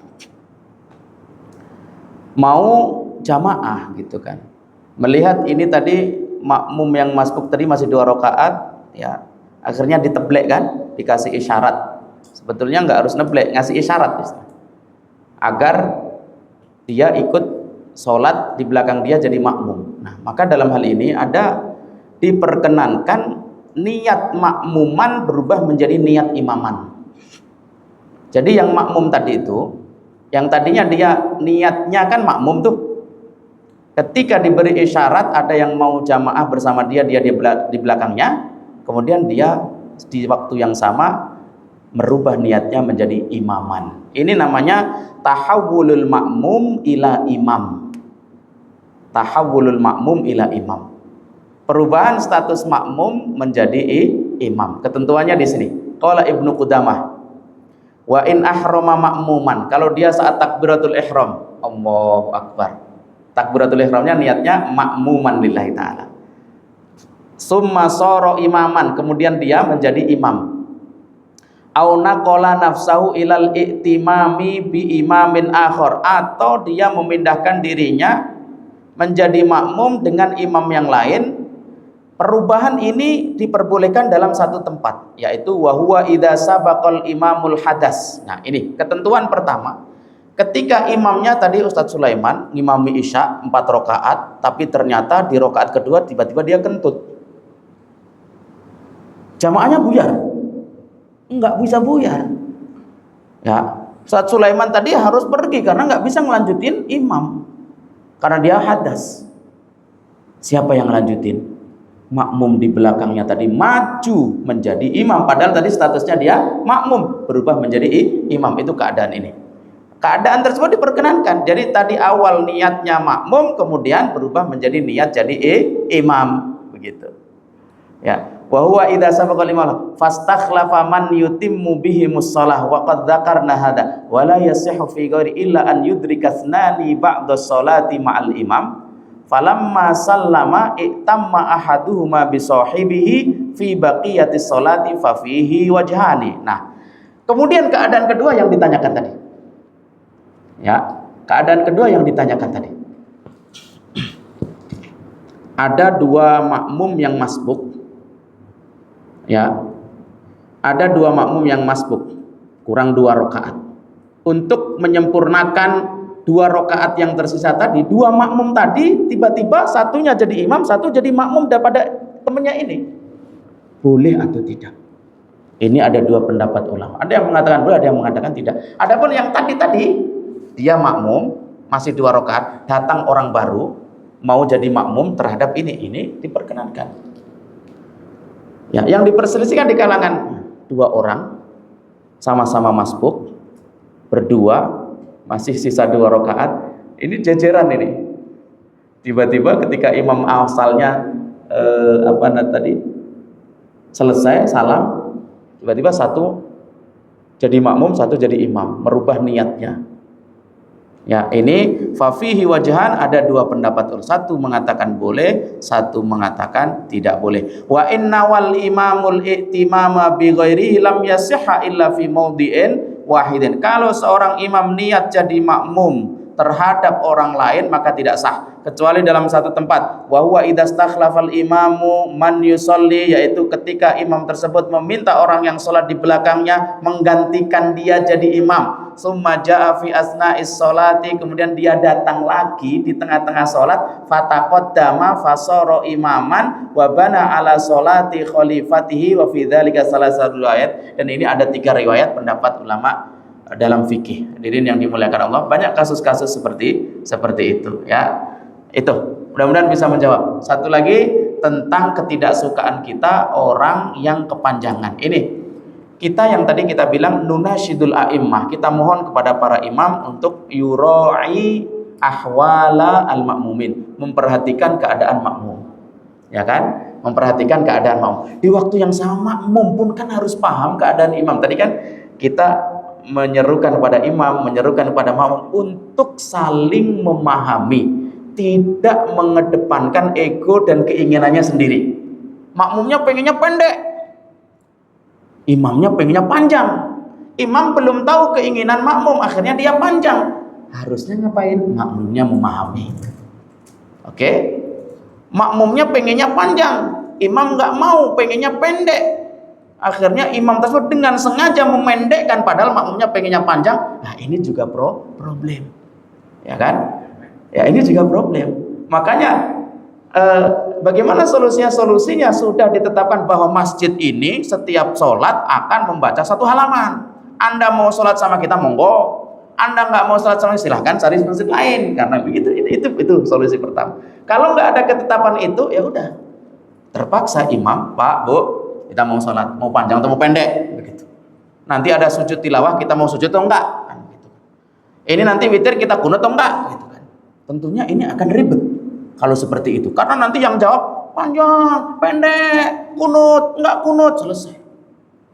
mau jamaah gitu kan, melihat ini tadi makmum yang masbuk tadi masih 2 rakaat ya, akhirnya diteblek kan, dikasih isyarat. Sebetulnya nggak harus neblek, ngasih isyarat agar dia ikut sholat di belakang dia jadi makmum. Nah, maka dalam hal ini ada diperkenankan niat makmuman berubah menjadi niat imaman. Jadi yang makmum tadi itu, yang tadinya dia niatnya kan makmum tuh, ketika diberi isyarat ada yang mau jamaah bersama dia di belakangnya, kemudian dia di waktu yang sama merubah niatnya menjadi imaman. Ini namanya tahawulul makmum ila imam. Tahawulul makmum ila imam. Perubahan status makmum menjadi imam. Ketentuannya di sini. Qala Ibnu Qudamah, wa in ahrama makmuman, kalau dia saat takbiratul ihram, Allahu akbar, takbiratul ihramnya niatnya makmuman lillahi ta'ala, summa soro imaman, kemudian dia menjadi imam, au naqala nafsahu ilal i'timami bi imamin akhar, atau dia memindahkan dirinya menjadi makmum dengan imam yang lain. Perubahan ini diperbolehkan dalam satu tempat, yaitu wa huwa idza sabaqal imamul hadas. Nah, ini ketentuan pertama. Ketika imamnya tadi Ustadz Sulaiman ngimami Isya 4 rakaat, tapi ternyata di rakaat kedua tiba-tiba dia kentut. Jamaahnya buyar. Enggak bisa buyar. Ya, Ustadz Sulaiman tadi harus pergi karena enggak bisa ngelanjutin imam. Karena dia hadas. Siapa yang lanjutin? Makmum di belakangnya tadi maju menjadi imam, padahal tadi statusnya dia makmum, berubah menjadi imam. Itu keadaan ini. Keadaan tersebut diperkenankan. Jadi tadi awal niatnya makmum, kemudian berubah menjadi niat jadi imam, begitu. Ya, wa huwa idza sabaqal imam fastakhlafa man yutimmu bihi mushalah wa qad dzakarna hada wa la yasihhu fi ghairi illa an yudrika thnani ba'da sholati ma'al imam falamma sallama itamma ahaduhuma bi sahibihi fi baqiyati sholati fa fihi wajhani. Nah, kemudian keadaan kedua yang ditanyakan tadi. Ya, keadaan kedua yang ditanyakan tadi. Ada 2 makmum yang masbuk. Ya. Ada 2 makmum yang masbuk, kurang 2 rakaat. Untuk menyempurnakan 2 rakaat yang tersisa tadi, 2 makmum tadi tiba-tiba satunya jadi imam, satu jadi makmum daripada temannya ini. Boleh atau tidak? Ini ada 2 pendapat ulama. Ada yang mengatakan boleh, ada yang mengatakan tidak. Adapun yang tadi dia makmum, masih 2 rakaat, datang orang baru mau jadi makmum terhadap ini diperkenankan. Ya, yang diperselisihkan di kalangan 2 orang sama-sama masbuk, berdua, masih sisa 2 rakaat. Ini jejeran ini. Tiba-tiba ketika imam asalnya selesai salam, tiba-tiba satu jadi makmum, satu jadi imam, merubah niatnya. Ya, ini fafihi wajhan, ada 2 pendapat. Satu mengatakan boleh, satu mengatakan tidak boleh. Wa inna wal imamul i'timama bi ghairihi lam yasihha illa fi mawdi'in wahidin. Kalau seorang imam niat jadi makmum terhadap orang lain maka tidak sah kecuali dalam satu tempat. Wa huwa idza stakhlafal imamu man yusolli, yaitu ketika imam tersebut meminta orang yang sholat di belakangnya menggantikan dia jadi imam. Summa jaa fi asna'is sholati, kemudian dia datang lagi di tengah-tengah sholat, fataqaddama fasara imaman wa bana ala sholati khalifatihi wa fi dzalika salasatu riwayat. Dan ini ada 3 riwayat pendapat ulama dalam fikih. Hadirin yang dimuliakan Allah, banyak kasus-kasus seperti itu ya. Itu mudah-mudahan bisa menjawab. Satu lagi tentang ketidaksukaan kita orang yang kepanjangan. Ini kita yang tadi kita bilang nunasyidul a'immah, kita mohon kepada para imam untuk yura'i ahwala al-ma'mumin, memperhatikan keadaan makmum. Ya kan? Memperhatikan keadaan makmum. Di waktu yang sama makmum pun kan harus paham keadaan imam. Tadi kan kita menyerukan kepada imam, menyerukan kepada makmum untuk saling memahami, tidak mengedepankan ego dan keinginannya sendiri. Makmumnya pengennya pendek, imamnya pengennya panjang. Imam belum tahu keinginan makmum, akhirnya dia panjang. Harusnya ngapain? Makmumnya memahami. Oke? Makmumnya pengennya panjang, imam nggak mau, pengennya pendek. Akhirnya imam tersebut dengan sengaja memendekkan padahal makmumnya pengennya panjang. Nah, ini juga problem. Ya kan? Ya, ini juga problem. Makanya bagaimana solusinya? Solusinya sudah ditetapkan bahwa masjid ini setiap sholat akan membaca 1 halaman. Anda mau sholat sama kita monggo, Anda nggak mau sholat sama silahkan cari masjid lain. Karena begitu, itu solusi pertama. Kalau nggak ada ketetapan itu, ya udah terpaksa imam, Pak, Bu, kita mau sholat, mau panjang atau mau pendek, begitu. Nanti ada sujud tilawah, kita mau sujud atau enggak, kan, gitu. Ini nanti witir kita kunut atau enggak, gitu kan. Tentunya ini akan ribet kalau seperti itu, karena nanti yang jawab panjang, pendek, kunut, enggak kunut, selesai,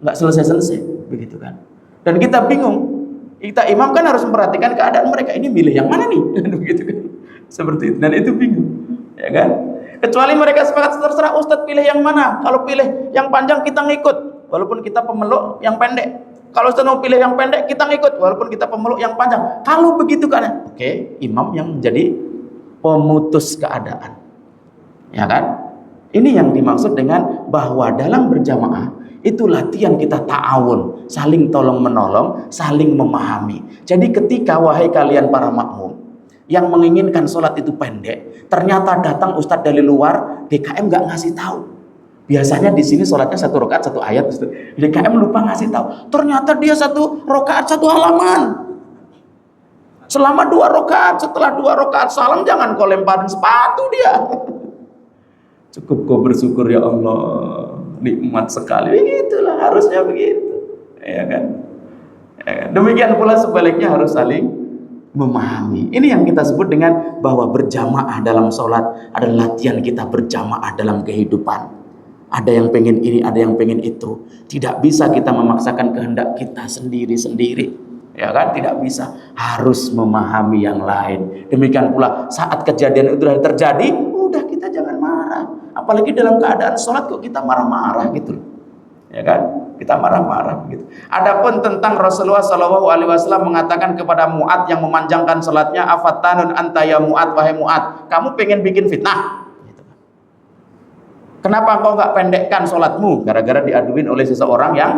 enggak selesai, begitu kan. Dan kita bingung, kita imam kan harus memperhatikan keadaan mereka, ini milih yang mana nih, begitu kan, seperti itu, dan itu bingung, ya kan. Kecuali mereka sepakat, terserah Ustadz pilih yang mana. Kalau pilih yang panjang kita ngikut, walaupun kita pemeluk yang pendek. Kalau Ustaz mau pilih yang pendek, kita ngikut walaupun kita pemeluk yang panjang. Kalau begitu kan, oke, imam yang menjadi pemutus keadaan. Ya kan? Ini yang dimaksud dengan bahwa dalam berjamaah itu latihan kita ta'awun, saling tolong menolong, saling memahami. Jadi ketika wahai kalian para makmum yang menginginkan sholat itu pendek, ternyata datang ustadz dari luar, DKM nggak ngasih tahu. Biasanya di sini sholatnya 1 rakaat 1 ayat, DKM lupa ngasih tahu. Ternyata dia 1 rakaat 1 halaman. Selama 2 rakaat, setelah 2 rakaat salam jangan kau lemparin sepatu dia. Cukup kau bersyukur, ya Allah, nikmat sekali. Begitulah harusnya begitu, ya kan? Demikian pula sebaliknya harus saling memahami. Ini yang kita sebut dengan bahwa berjamaah dalam sholat adalah latihan kita berjamaah dalam kehidupan. Ada yang pengen ini, ada yang pengen itu. Tidak bisa kita memaksakan kehendak kita sendiri-sendiri. Ya kan? Tidak bisa. Harus memahami yang lain. Demikian pula saat kejadian itu terjadi, udah kita jangan marah. Apalagi dalam keadaan sholat kok kita marah-marah gitu. Ya kan? Kita marah-marah gitu. Adapun tentang Rasulullah SAW mengatakan kepada Mu'ad yang memanjangkan sholatnya, afatanun anta ya Mu'ad, wahai Mu'ad, kamu pengen bikin fitnah? Kenapa engkau nggak pendekkan sholatmu? Gara-gara diaduin oleh seseorang yang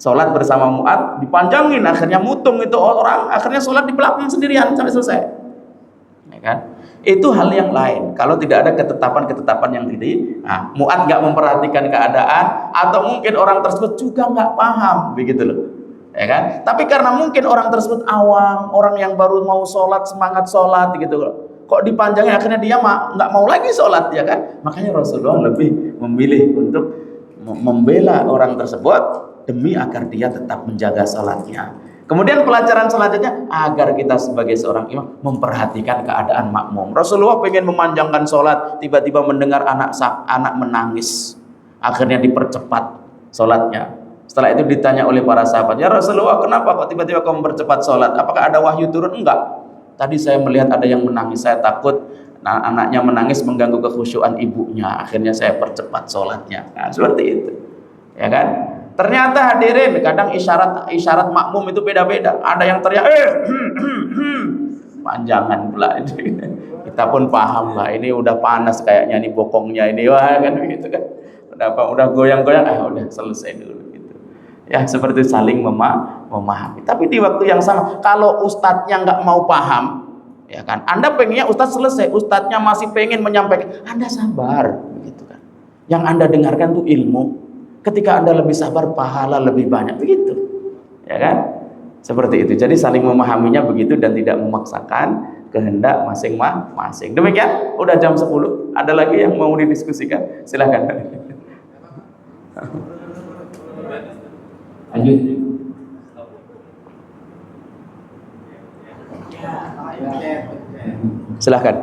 sholat bersama Mu'ad, dipanjangin, akhirnya mutung itu orang, akhirnya sholat di belakang sendirian sampai selesai. Ya kan? Itu hal yang lain. Kalau tidak ada ketetapan-ketetapan yang Mu'ad nggak memperhatikan keadaan, atau mungkin orang tersebut juga nggak paham, begitu loh. Ya kan? Tapi karena mungkin orang tersebut awam, orang yang baru mau sholat, semangat sholat, gitu loh. Kok dipanjangin akhirnya dia nggak mau lagi sholat, ya kan? Makanya Rasulullah lebih memilih untuk membela orang tersebut demi agar dia tetap menjaga sholatnya. Kemudian pelajaran selanjutnya agar kita sebagai seorang imam memperhatikan keadaan makmum. Rasulullah pengen memanjangkan sholat, tiba-tiba mendengar anak menangis, akhirnya dipercepat sholatnya. Setelah itu ditanya oleh para sahabat, ya Rasulullah, kenapa kok tiba-tiba kamu mempercepat sholat? Apakah ada wahyu turun? Enggak. Tadi saya melihat ada yang menangis, saya takut anaknya menangis mengganggu kekhusyuan ibunya, akhirnya saya percepat sholatnya. Nah, seperti itu, ya kan? Ternyata hadirin, kadang isyarat makmum itu beda-beda. Ada yang teriak, panjangan pula. Kita pun paham lah, ini udah panas kayaknya nih bokongnya ini, wah kan begitu kan? Udah goyang-goyang, udah selesai dulu. Ya seperti saling memahami. Tapi di waktu yang sama, kalau ustadznya nggak mau paham, ya kan? Anda pengennya ustadz selesai, ustadznya masih pengen menyampaikan, Anda sabar, begitu kan? Yang Anda dengarkan tuh ilmu. Ketika Anda lebih sabar, pahala lebih banyak, begitu, ya kan? Seperti itu. Jadi saling memahaminya begitu dan tidak memaksakan kehendak masing-masing. Demikian, udah jam 10. Ada lagi yang mau didiskusikan? Silakan. Lanjut. Silahkan.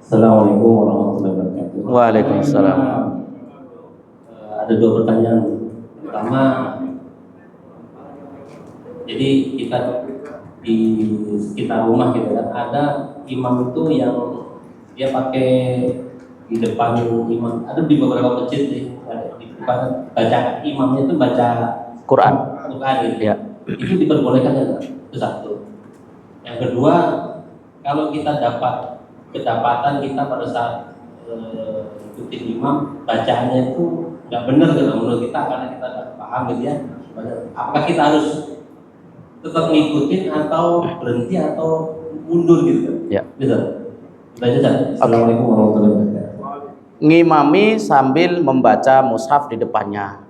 Assalamualaikum warahmatullahi wabarakatuh. Waalaikumsalam. Ada 2 pertanyaan. Pertama, jadi kita di sekitar rumah gitu kan, ada imam itu yang dia pakai di depan imam, ada di beberapa masjid sih, di depan baca imamnya itu baca Quran gitu. Ya. Itu diperbolehkan ya? Itu satu. Yang kedua, kalau kita dapat kedapatan kita pada saat ikutin imam bacaannya itu nggak benar gitu menurut kita karena kita nggak paham gitu ya, apakah kita harus tetap ngikutin atau berhenti atau mundur gitu? Ya. Bisa. Assalamualaikum warahmatullahi wabarakatuh. Ngimami sambil membaca mushaf di depannya.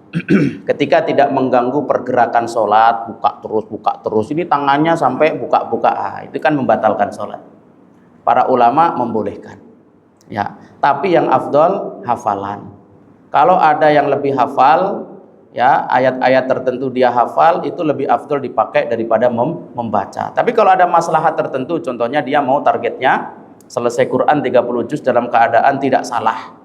Ketika tidak mengganggu pergerakan sholat, buka terus, ini tangannya sampai buka, itu kan membatalkan sholat. Para ulama membolehkan, ya. Tapi yang afdol hafalan. Kalau ada yang lebih hafal, ya ayat-ayat tertentu dia hafal, itu lebih afdol dipakai daripada membaca. Tapi kalau ada maslahat tertentu, contohnya dia mau targetnya selesai Quran 30 juz dalam keadaan tidak salah.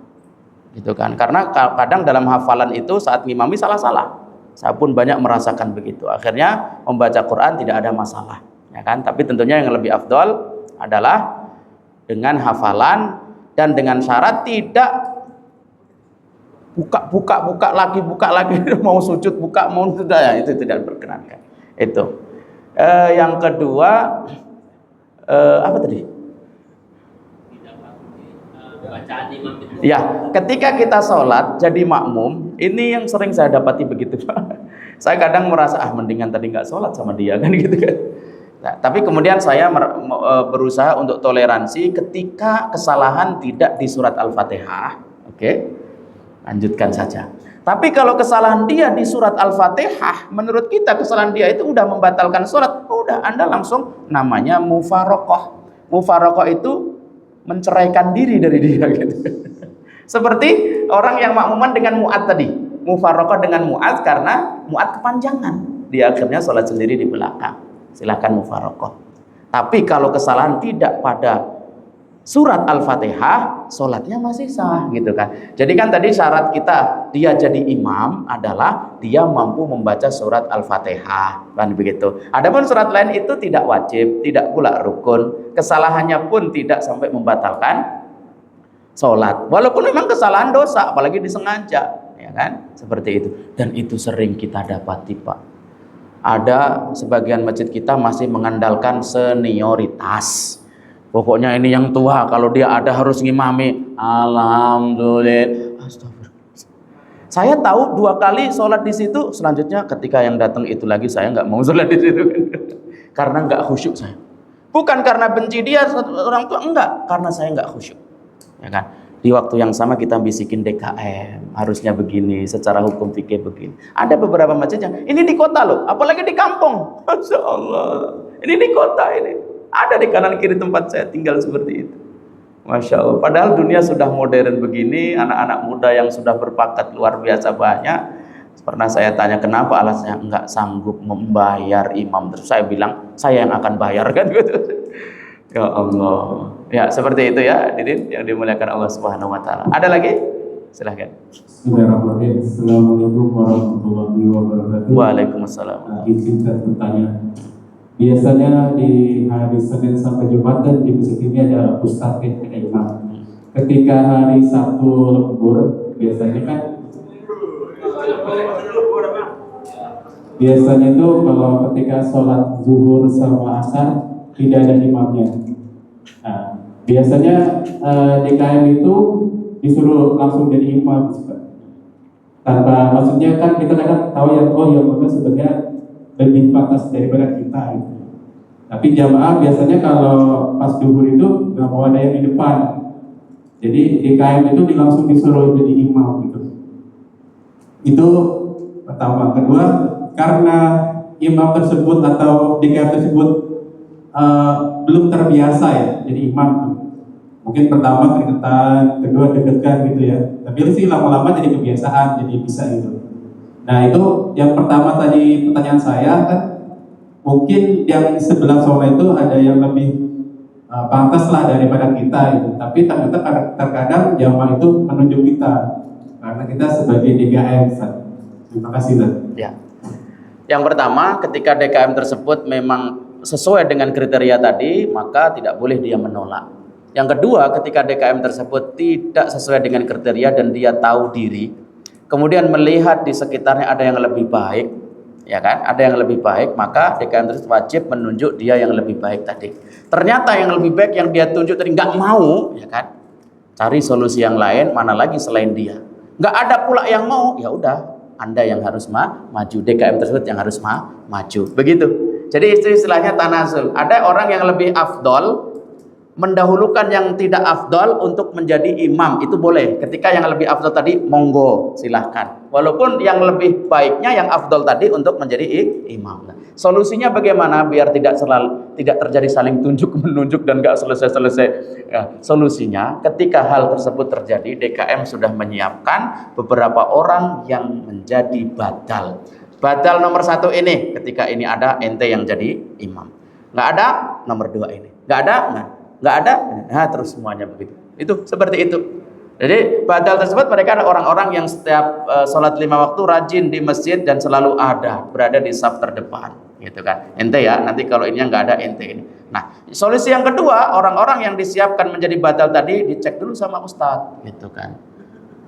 Gitu kan, karena kadang dalam hafalan itu saat ngimami salah-salah. Saya pun banyak merasakan begitu. Akhirnya membaca Quran tidak ada masalah, ya ya kan? Tapi tentunya yang lebih afdol adalah dengan hafalan dan dengan syarat tidak buka lagi mau sujud buka mau tidak, ya itu tidak diperkenankan. Itu. Yang kedua apa tadi? Ya, ketika kita sholat jadi makmum, ini yang sering saya dapati begitu. Saya kadang merasa mendingan tadi nggak sholat sama dia kan gitu kan. Nah, tapi kemudian saya berusaha untuk toleransi ketika kesalahan tidak di surat Al-Fatihah. Oke, lanjutkan saja. Tapi kalau kesalahan dia di surat Al-Fatihah, menurut kita kesalahan dia itu udah membatalkan sholat, udah Anda langsung namanya mufarokoh. Mufarokoh itu menceraikan diri dari dia gitu. Seperti orang yang makmuman dengan mu'ad tadi, mufarokoh dengan mu'ad karena mu'ad kepanjangan, dia akhirnya sholat sendiri di belakang. Silahkan mufarokoh. Tapi kalau kesalahan tidak pada surat Al-Fatihah, sholatnya masih sah gitu kan. Jadi kan tadi syarat kita dia jadi imam adalah dia mampu membaca surat Al-Fatihah, kan begitu. Adapun surat lain itu tidak wajib, tidak pula rukun. Kesalahannya pun tidak sampai membatalkan sholat. Walaupun memang kesalahan dosa, apalagi disengaja, ya kan? Seperti itu. Dan itu sering kita dapati, Pak. Ada sebagian masjid kita masih mengandalkan senioritas. Pokoknya ini yang tua, kalau dia ada harus ngimami. Alhamdulillah. Astagfirullah. Saya tahu 2 kali sholat di situ, selanjutnya ketika yang datang itu lagi saya nggak mau sholat di situ, karena nggak khusyuk saya. Bukan karena benci dia orang tua, enggak, karena saya nggak khusyuk, ya kan? Di waktu yang sama kita bisikin DKM, harusnya begini, secara hukum fikih begini. Ada beberapa masjid yang ini di kota loh, apalagi di kampung. Masya Allah, ini di kota ini. Ada di kanan kiri tempat saya tinggal seperti itu. Masya Allah. Padahal dunia sudah modern begini, anak-anak muda yang sudah berbakat luar biasa banyak. Pernah saya tanya kenapa, alasannya enggak sanggup membayar imam. Terus saya bilang saya yang akan bayar kan gitu. Ya Allah. Ya seperti itu ya, Didin yang dimuliakan Allah Subhanahu Wa Taala. Ada lagi? Silahkan. Bismillahirrahmanirrahim. Assalamualaikum warahmatullahi wabarakatuh. Waalaikumsalam. Izin saya bertanya. Biasanya di hari Senin sampai Jumat dan di masjid ini ada ustadz dan imam. Ketika hari Sabtu lembur, biasanya itu kalau ketika sholat zuhur sama asar tidak ada imamnya. Nah, biasanya DKM itu disuruh langsung jadi imam, tanpa maksudnya kan kita kadang tahu yang mana sebenarnya lebih pantas daripada kita gitu. Tapi jamaah biasanya kalau pas zuhur itu nggak mau ada yang di depan, jadi DKM itu langsung disuruh jadi imam gitu. Itu pertama. Kedua, karena imam tersebut atau DKM tersebut belum terbiasa ya jadi imam tuh. Mungkin pertama keringetan, kedua deg-degan gitu ya. Tapi sih lama-lama jadi kebiasaan, jadi bisa gitu. Nah itu yang pertama tadi pertanyaan saya kan, mungkin yang sebelah sana itu ada yang lebih pantas lah daripada kita gitu. Tapi terkadang jamaah itu menunjuk kita karena kita sebagai DKM. Terima kasih. Ya. Yang pertama, ketika DKM tersebut memang sesuai dengan kriteria tadi, maka tidak boleh dia menolak. Yang kedua, ketika DKM tersebut tidak sesuai dengan kriteria dan dia tahu diri, kemudian melihat di sekitarnya ada yang lebih baik, ya kan? Ada yang lebih baik, maka DKM tersebut wajib menunjuk dia yang lebih baik tadi. Ternyata yang lebih baik yang dia tunjuk tadi nggak mau, ya kan? Cari solusi yang lain, mana lagi selain dia. Nggak ada pula yang mau, ya udah, Anda yang harus maju, DKM tersebut yang harus maju. Begitu. Jadi istilahnya tanazul. Ada orang yang lebih afdol mendahulukan yang tidak afdol untuk menjadi imam, itu boleh. Ketika yang lebih afdol tadi, monggo, silahkan. Walaupun yang lebih baiknya yang afdol tadi untuk menjadi imam. Nah, solusinya bagaimana biar tidak terjadi saling tunjuk menunjuk dan nggak selesai-selesai. Ya, solusinya ketika hal tersebut terjadi, DKM sudah menyiapkan beberapa orang yang menjadi badal. Badal nomor 1 ini, ketika ini ada ente yang jadi imam. Nggak ada, nomor 2 ini. Nggak ada, nggak ada, nah terus semuanya begitu. Itu seperti itu. Jadi badal tersebut mereka ada orang-orang yang setiap sholat 5 waktu rajin di masjid dan selalu ada berada di saf terdepan. gitu kan. Ente ya, nanti kalau ini nggak ada ente ini. Nah, solusi yang kedua, orang-orang yang disiapkan menjadi batal tadi dicek dulu sama ustadz, gitu kan.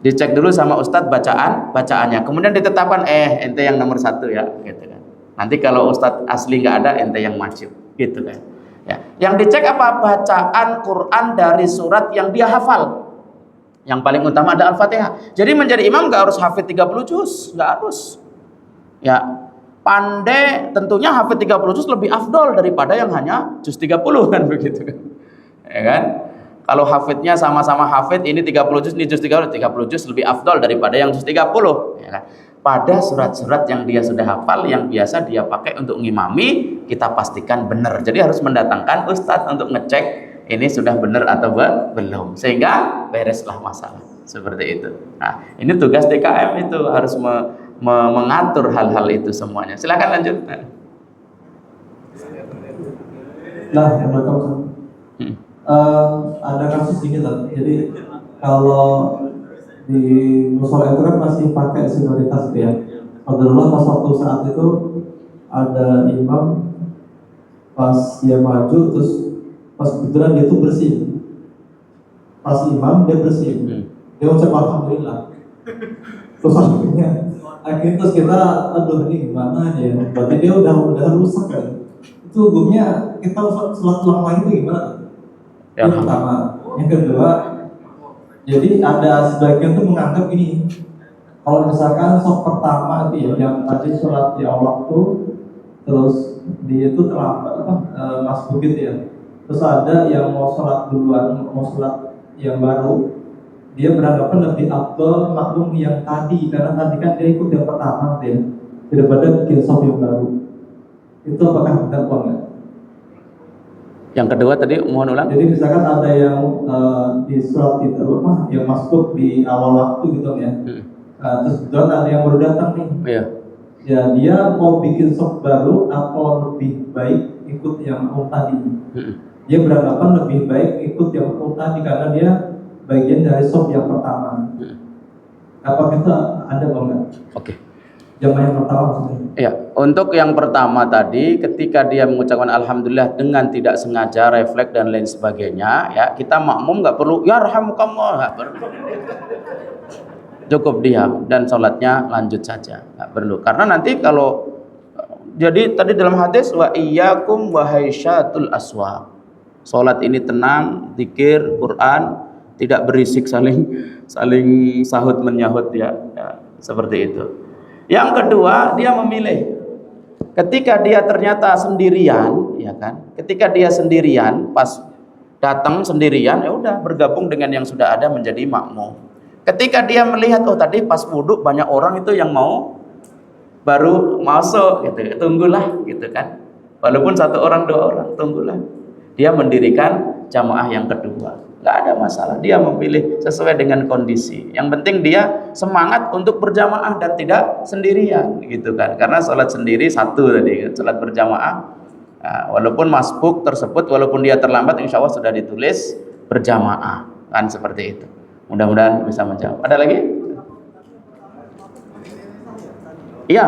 Dicek dulu sama ustadz bacaannya. Kemudian ditetapkan, ente yang nomor 1 ya, gitu kan. Nanti kalau ustadz asli nggak ada, ente yang maju, gitu kan. Ya, yang dicek apa? Bacaan Quran dari surat yang dia hafal. Yang paling utama ada Al-Fatihah. Jadi menjadi imam nggak harus hafid 30 juz, nggak harus. Ya, pandai tentunya hafid 30 juz lebih afdol daripada yang hanya juz 30 kan begitu kan. Ya kan? Kalau hafidnya sama-sama hafid, ini 30 juz, ini juz 30 juz lebih afdol daripada yang juz 30, ya kan? Pada surat-surat yang dia sudah hafal, yang biasa dia pakai untuk ngimami, kita pastikan benar. Jadi harus mendatangkan ustadz untuk ngecek ini sudah benar atau belum, sehingga bereslah masalah seperti itu. Nah, ini tugas DKM itu harus mengatur hal-hal itu semuanya. Silakan lanjut. Nah, ada kasus gini lah. Jadi kalau di musola itu kan masih pakai senioritas ya. Alhamdulillah pas waktu saat itu ada imam pas dia maju terus pas kebetulan dia tuh bersih. Pas imam dia bersih. Dia ucap alhamdulillah. Terus akhirnya terus kita aduh ini gimana ya? Berarti dia udah rusak kan. Itu hukumnya kita sholat ulang lagi itu gimana? Ya, yang pertama. Yang kedua, jadi ada sebagian tuh menganggap ini kalau misalkan sholat pertama itu ya yang tadi sholat di awal tuh terus dia itu terlambat masuk gitu ya. Terus ada yang mau sholat duluan, mau sholat yang baru, dia beranggapan lebih afdal makmum yang tadi karena tadi kan dia ikut yang pertama ya daripada bikin sholat yang baru. Itu apakah benar apa enggak? Yang kedua tadi mohon ulang. Jadi misalkan ada yang di surat itu yang masuk di awal waktu gitu ya. Terus kemudian ada yang baru datang nih. Iya. Ya dia mau bikin sholat baru atau lebih baik ikut yang makmum tadi. Dia beranggapan lebih baik ikut yang makmum tadi karena dia bagian dari sholat yang pertama. Apakah itu ada enggak? Oke. Jamaah yang pertama maksudnya. Ya, untuk yang pertama tadi ketika dia mengucapkan alhamdulillah dengan tidak sengaja, refleks dan lain sebagainya, ya kita makmum nggak perlu ya rahamukallah, nggak perlu. Cukup diam dan sholatnya lanjut saja, nggak perlu. Karena nanti kalau jadi tadi dalam hadis wa iyyakum wa haisyatul aswaq. Sholat ini tenang, zikir, Quran, tidak berisik saling sahut menyahut ya seperti itu. Yang kedua, dia memilih. Ketika dia ternyata sendirian, ya kan? Ketika dia sendirian, pas datang sendirian, ya udah bergabung dengan yang sudah ada menjadi makmum. Ketika dia melihat, oh tadi pas wudhu banyak orang itu yang mau baru masuk, gitu. Tunggulah, gitu kan? Walaupun 1 orang 2 orang, tunggulah. Dia mendirikan jamaah yang kedua. Nggak ada masalah, dia memilih sesuai dengan kondisi. Yang penting dia semangat untuk berjamaah dan tidak sendirian, gitu kan? Karena sholat sendiri satu tadi, sholat berjamaah, walaupun masbuk tersebut, walaupun dia terlambat, insya Allah sudah ditulis berjamaah, kan seperti itu. Mudah-mudahan bisa menjawab. Ada lagi? Iya,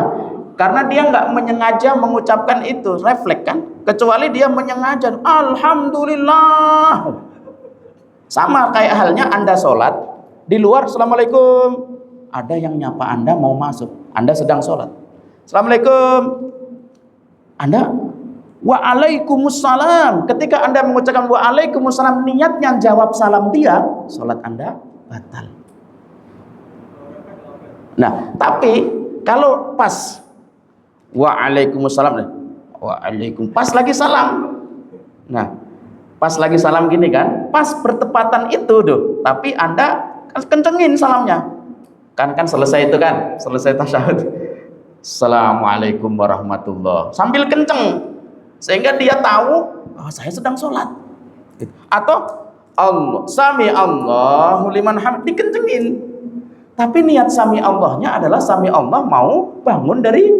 karena dia nggak menyengaja mengucapkan itu, refleks kan? Kecuali dia menyengaja, alhamdulillah. Sama kayak halnya Anda sholat di luar, assalamualaikum. Ada yang nyapa Anda mau masuk, Anda sedang sholat. Assalamualaikum. Anda waalaikumsalam. Ketika Anda mengucapkan waalaikumsalam, niatnya jawab salam dia, sholat Anda batal. Nah, tapi kalau pas waalaikumsalam, pas lagi salam. Nah, pas lagi salam gini kan, pas bertepatan itu tuh, tapi Anda kencengin salamnya. Kan selesai itu kan, selesai tasyahud. Assalamualaikum warahmatullah. Sambil kenceng. Sehingga dia tahu bahwa saya sedang sholat. Atau Allah, sami Allahu liman hamd, dikencengin. Tapi niat sami Allahnya adalah sami Allah mau bangun dari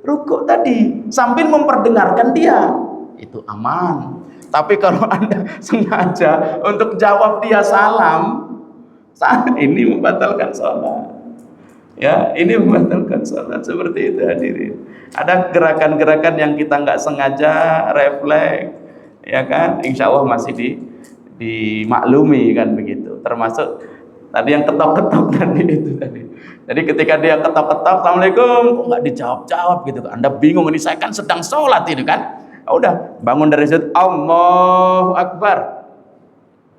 rukuk tadi sambil memperdengarkan dia. Itu aman. Tapi kalau Anda sengaja untuk jawab dia salam, saat ini membatalkan sholat. Ya, ini membatalkan sholat seperti itu hadirin. Ada gerakan-gerakan yang kita nggak sengaja refleks, ya kan? Insya Allah masih dimaklumi kan begitu. Termasuk tadi yang ketok-ketok tadi itu tadi. Jadi ketika dia ketok-ketok, assalamualaikum, kok nggak dijawab-jawab gitu? Anda bingung, ini saya kan sedang sholat ini kan? Udah bangun dari situ, Allahu Akbar.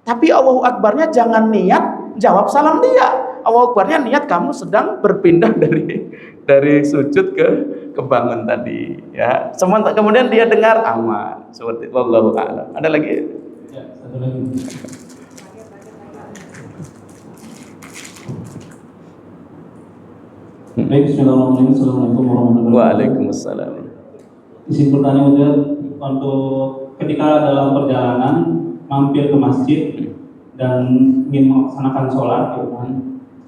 Tapi Allahu Akbarnya jangan niat jawab salam dia. Allahu Akbarnya niat kamu sedang berpindah dari sujud ke bangun tadi. Ya, kemudian dia dengar aman. Seperti wallahu a'lam. Ada lagi? Ya, satu lagi. Baik, bismillahirrahmanirrahim. Assalamualaikum warahmatullahi wabarakatuh. Waalaikumsalam. Izin bertanya untuk ketika dalam perjalanan mampir ke masjid dan ingin melaksanakan sholat, gitu kan.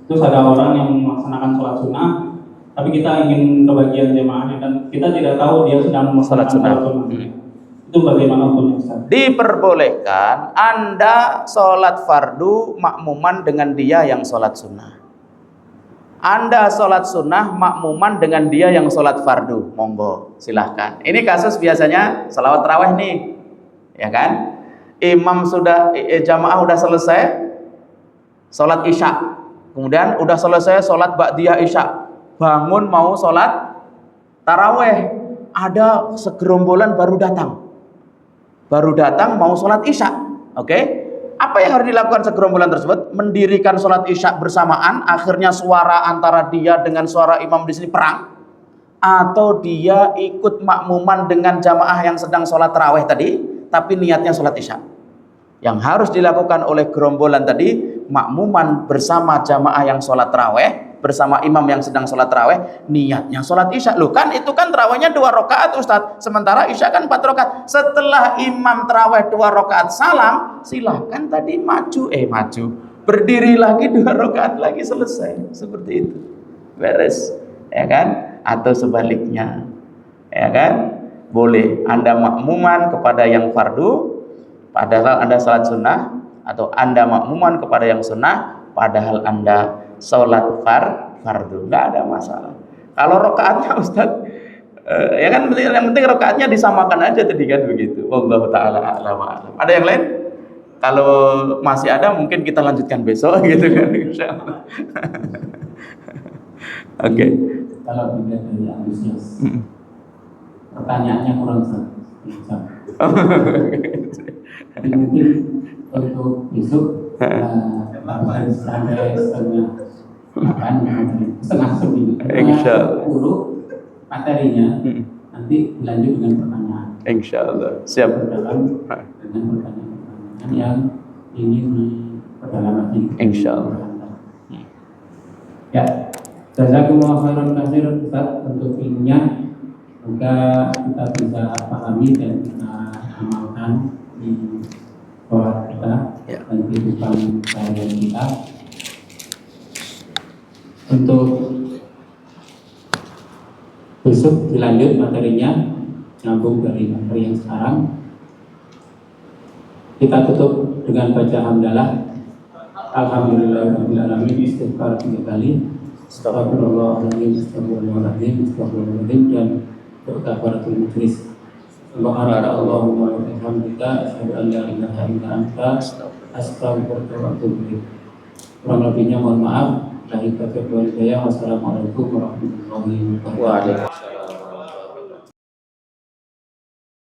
Terus ada orang yang melaksanakan sholat sunnah, tapi kita ingin kebagian jemaahnya dan kita tidak tahu dia sedang melaksanakan sholat sunnah. Itu bagaimana hukumnya, Ustaz? Diperbolehkan Anda sholat fardu makmuman dengan dia yang sholat sunnah. Anda sholat sunnah makmuman dengan dia yang sholat fardu, monggo silahkan. Ini kasus biasanya salawat tarawih nih, ya kan? Imam sudah jamaah udah selesai sholat isya, kemudian udah selesai sholat ba'diyah isya, bangun mau sholat tarawih, ada segerombolan baru datang mau sholat isya, oke? Apa yang harus dilakukan segerombolan tersebut? Mendirikan sholat isya bersamaan, akhirnya suara antara dia dengan suara imam di sini perang, atau dia ikut makmuman dengan jamaah yang sedang sholat tarawih tadi, tapi niatnya sholat isya. Yang harus dilakukan oleh gerombolan tadi, makmuman bersama jamaah yang sholat tarawih, bersama imam yang sedang sholat tarawih, niatnya sholat isya. Loh kan itu kan tarawihnya 2 rakaat Ustadz, sementara isya kan 4 rakaat. Setelah imam tarawih 2 rakaat salam, silahkan tadi maju, berdiri lagi 2 rakaat lagi, selesai. Seperti itu, beres, ya kan? Atau sebaliknya, ya kan? Boleh Anda makmuman kepada yang fardu padahal Anda sholat sunnah, atau Anda makmuman kepada yang sunnah padahal Anda sholat fardu, nggak ada masalah. Kalau rokaatnya Ustadz, ya kan yang penting rokaatnya disamakan aja tadi kan begitu. Wallahu taala a'lam. Ada yang lain? Kalau masih ada mungkin kita lanjutkan besok gitu kan, insyaallah. Oke. Kalau dilihat dari antusias, pertanyaannya kurang satu. Tapi mungkin untuk besok sampai setengah 9 materinya nanti dilanjut dengan pertanyaan. Insyaallah. Siap. Dengan pertanyaan yang ingin diperdalam lagi. Insyaallah. Ya, jazakumullah khairan katsiran Ustaz untuk ilmunya. Semoga kita bisa pahami dan kita amalkan di sholat kita dan kehidupan sehari-hari kita. Untuk besok dilanjut materinya, nyambung dari materi yang sekarang. Kita tutup dengan baca hamdalah. Alhamdulillahirabbil alamin, istighfar 3 kali. Astagfirullahaladzim, astagfirullahaladzim, astagfirullahaladzim, dan kafaratul majlis. Subhanaka Allahumma wa bihamdika, asyhadu an la ilaha illa anta, astaghfiruka wa atubu ilaik. Kurang lebihnya mohon maaf. Wassalamualaikum warahmatullahi wabarakatuh. Waalaikumsalam.